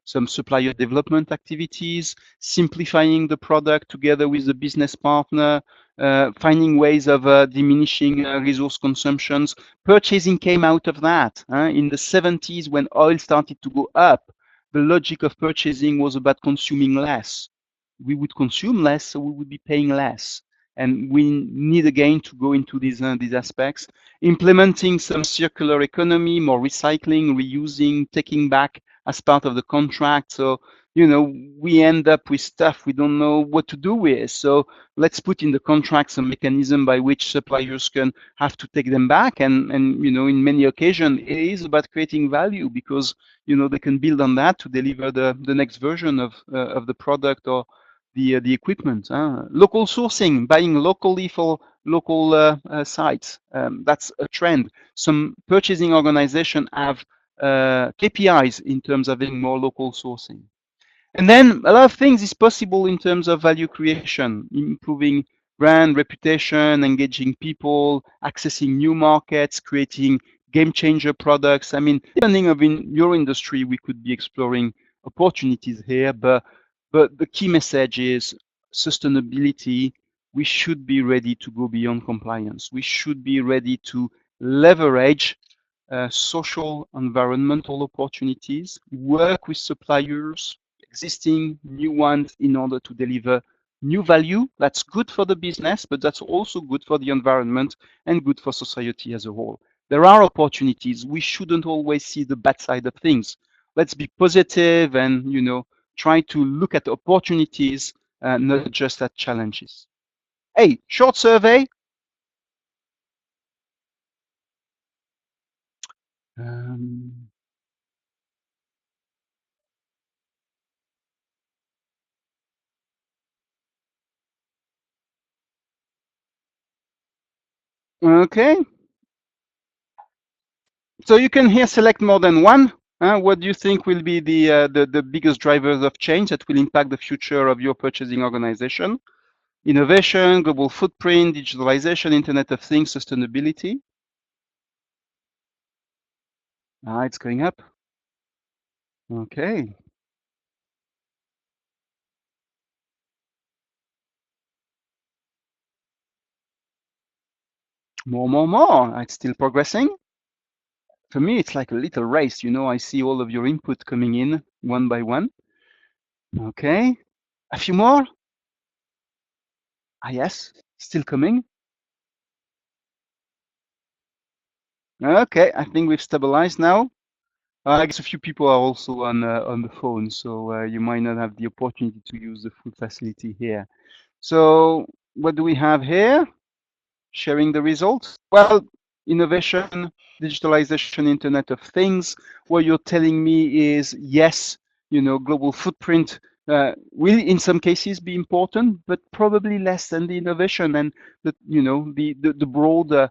some supplier development activities, simplifying the product together with the business partner, finding ways of diminishing resource consumptions. Purchasing came out of that. In the 70s, when oil started to go up, the logic of purchasing was about consuming less. we would consume less, so we would be paying less. And we need again to go into these aspects, implementing some circular economy, more recycling, reusing, taking back as part of the contract. So, you know, we end up with stuff we don't know what to do with. So let's put in the contracts a mechanism by which suppliers can have to take them back. And you know, in many occasions, it is about creating value because, you know, they can build on that to deliver the next version of the product or the equipment. Local sourcing, buying locally for local sites. That's a trend. Some purchasing organizations have KPIs in terms of having more local sourcing. And then a lot of things is possible in terms of value creation, improving brand reputation, engaging people, accessing new markets, creating game changer products. I mean, depending on in your industry, we could be exploring opportunities here, but the key message is sustainability. We should be ready to go beyond compliance. We should be ready to leverage social environmental opportunities, work with suppliers, existing new ones in order to deliver new value. That's good for the business, but that's also good for the environment and good for society as a whole. There are opportunities. We shouldn't always see the bad side of things. Let's be positive and, you know, try to look at opportunities, not just at challenges. Hey, short survey. Um, okay, so you can here select more than one. What do you think will be the biggest drivers of change that will impact the future of your purchasing organization? Innovation, global footprint, digitalization, Internet of Things, sustainability. It's going up. Okay, more. It's still progressing. For me, it's like a little race. You know, I see all of your input coming in one by one. Okay, a few more. Yes, still coming. Okay, I think we've stabilized now. I guess a few people are also on the phone, so you might not have the opportunity to use the full facility here. So what do we have here? Sharing the results. Well, innovation, digitalization, Internet of Things. What you're telling me is yes, you know, global footprint will in some cases be important, but probably less than the innovation and the, you know, the broader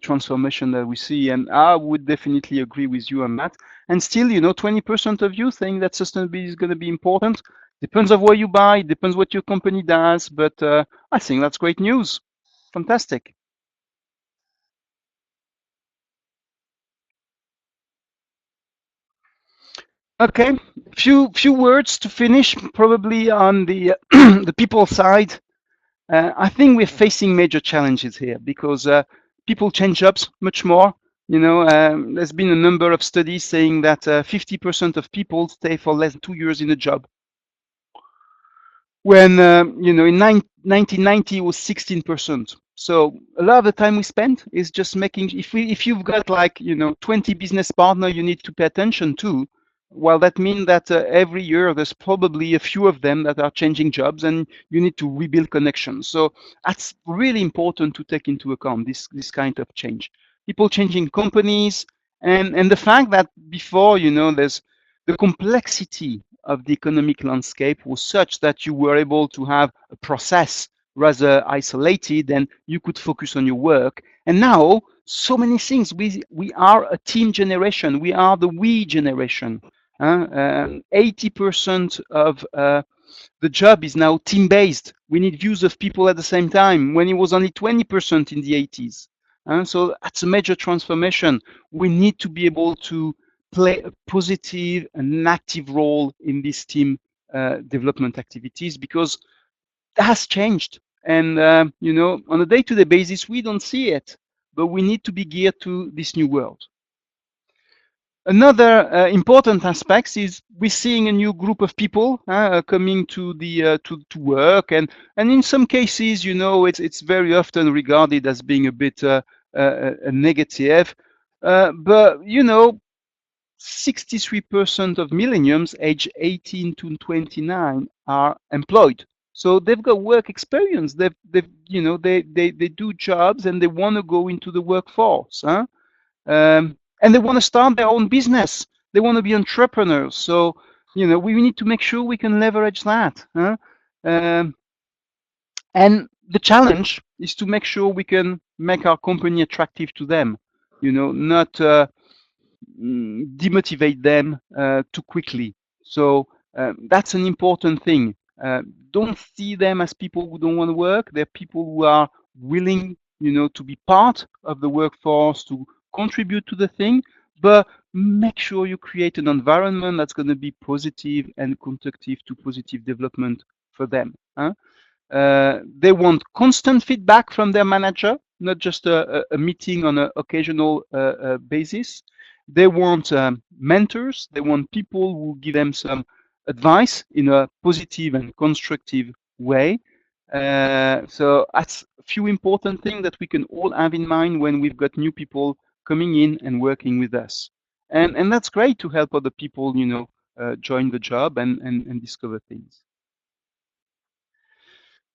transformation that we see. And I would definitely agree with you on that. And still, you know, 20% of you think that sustainability is going to be important. Depends on where you buy, depends what your company does, but I think that's great news. Fantastic. Okay, few words to finish, probably on the the people side. I think we're facing major challenges here because people change jobs much more. You know, there's been a number of studies saying that 50% of people stay for less than 2 years in a job. When you know, in 1990 it was 16%. So a lot of the time we spend is just making, if you've got like, you know, 20 business partner you need to pay attention to, well, that means that every year there's probably a few of them that are changing jobs and you need to rebuild connections. So that's really important to take into account, this kind of change. People changing companies, and the fact that before, you know, there's the complexity of the economic landscape was such that you were able to have a process rather isolated and you could focus on your work. And now, so many things. We are a team generation. We are the we generation. 80% of the job is now team-based. We need views of people at the same time, when it was only 20% in the 80s. So that's a major transformation. We need to be able to play a positive and active role in these team development activities because it has changed. And you know, on a day-to-day basis, we don't see it, but we need to be geared to this new world. Another important aspect is we're seeing a new group of people coming to the to work, and in some cases, you know, it's very often regarded as being a bit a negative, but you know, 63% of millennials aged 18 to 29 are employed. So they've got work experience. They've you know, they do jobs and they want to go into the workforce. And they want to start their own business. They want to be entrepreneurs. So, you know, we need to make sure we can leverage that. Um, and the challenge is to make sure we can make our company attractive to them. You know, not demotivate them too quickly. So that's an important thing. Don't see them as people who don't want to work. They're people who are willing, you know, to be part of the workforce, to contribute to the thing, but make sure you create an environment that's going to be positive and conducive to positive development for them. They want constant feedback from their manager, not just a meeting on an occasional basis. They want mentors. They want people who give them some advice in a positive and constructive way. So that's a few important things that we can all have in mind when we've got new people coming in and working with us. And that's great to help other people, you know, join the job and discover things.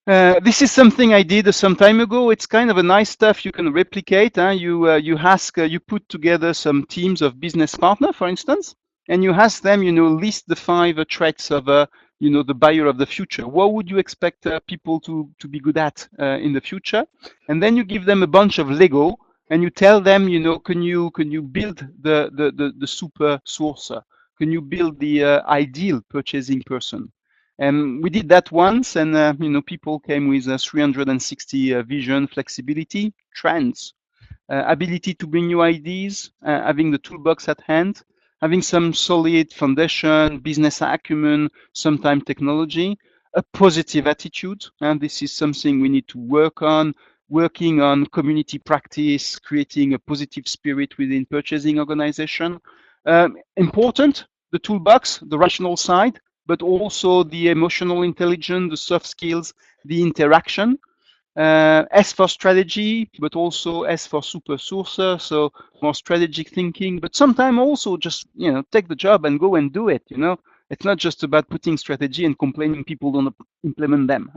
This is something I did some time ago. It's kind of a nice stuff you can replicate. You put together some teams of business partner, for instance, and you ask them, you know, list the 5 traits of, you know, the buyer of the future. What would you expect people to be good at in the future? And then you give them a bunch of Lego, and you tell them, you know, can you build the super sourcer? Can you build the ideal purchasing person? And we did that once, and you know, people came with 360 vision, flexibility, trends, ability to bring new ideas, having the toolbox at hand, having some solid foundation, business acumen, sometimes technology, a positive attitude, and this is something we need to work on. Working on community practice, creating a positive spirit within purchasing organization. Important, the toolbox, the rational side, but also the emotional intelligence, the soft skills, the interaction. S for strategy, but also S for super sourcer, so more strategic thinking. But sometimes also just, you know, take the job and go and do it. You know, it's not just about putting strategy and complaining people don't implement them.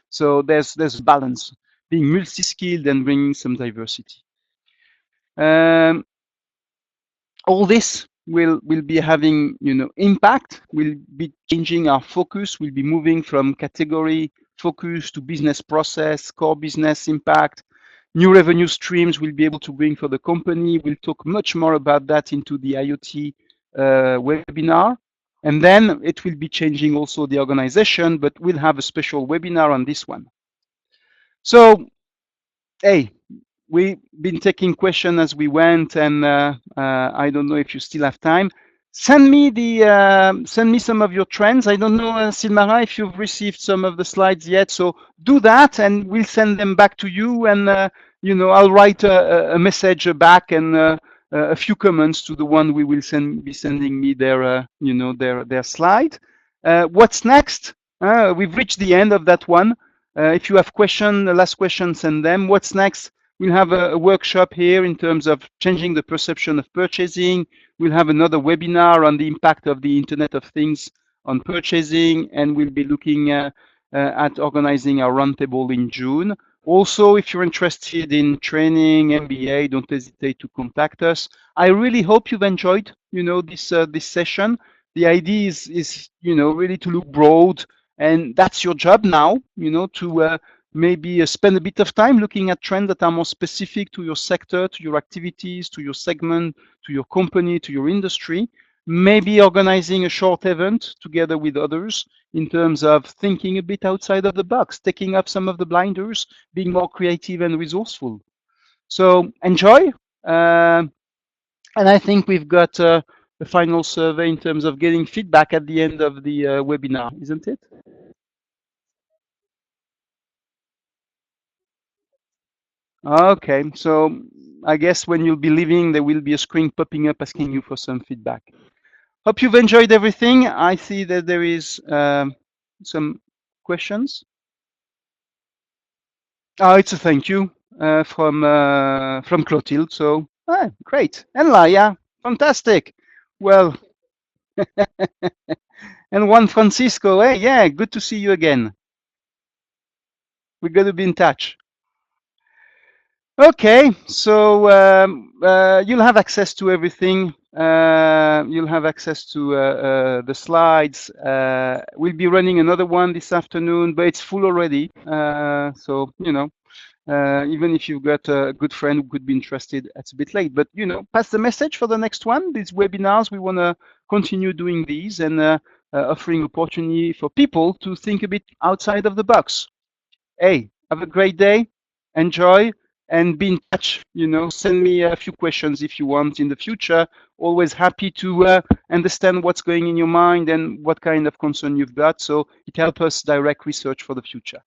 So there's balance, being multi-skilled and bringing some diversity. Um, all this will be having, you know, impact. Will be changing our focus. We'll be moving from category focus to business process, core business impact. New revenue streams we'll be able to bring for the company. We'll talk much more about that into the IoT webinar. And then it will be changing also the organization, but we'll have a special webinar on this one. So, hey, we've been taking questions as we went, and I don't know if you still have time. Send me some of your trends. I don't know, Silmara, if you've received some of the slides yet. So do that, and we'll send them back to you. And you know, I'll write a message back and a few comments to the one we will be sending me their you know, their slide. What's next? We've reached the end of that one. If you have questions, the last question, send them. What's next? We'll have a workshop here in terms of changing the perception of purchasing. We'll have another webinar on the impact of the Internet of Things on purchasing, and we'll be looking at organizing our roundtable in June. Also, if you're interested in training, MBA, don't hesitate to contact us. I really hope you've enjoyed, you know, this session. The idea is, you know, really to look broad, and that's your job now, you know, to maybe spend a bit of time looking at trends that are more specific to your sector, to your activities, to your segment, to your company, to your industry. Maybe organizing a short event together with others in terms of thinking a bit outside of the box, taking up some of the blinders, being more creative and resourceful. So enjoy. And I think we've got a final survey in terms of getting feedback at the end of the webinar, isn't it? Okay, so I guess when you'll be leaving, there will be a screen popping up asking you for some feedback. Hope you've enjoyed everything. I see that there is some questions. Oh, it's a thank you from Clotilde. So great. And Laia, fantastic. Well, and Juan Francisco. Hey, yeah, good to see you again. We're going to be in touch. Okay, so you'll have access to everything. You'll have access to the slides. We'll be running another one this afternoon, but it's full already. So, you know, even if you've got a good friend who could be interested, it's a bit late. But, you know, pass the message for the next one. These webinars, we want to continue doing these and offering opportunity for people to think a bit outside of the box. Hey, have a great day. Enjoy and be in touch. You know, send me a few questions if you want in the future. Always happy to understand what's going in your mind and what kind of concern you've got. So it helps us direct research for the future.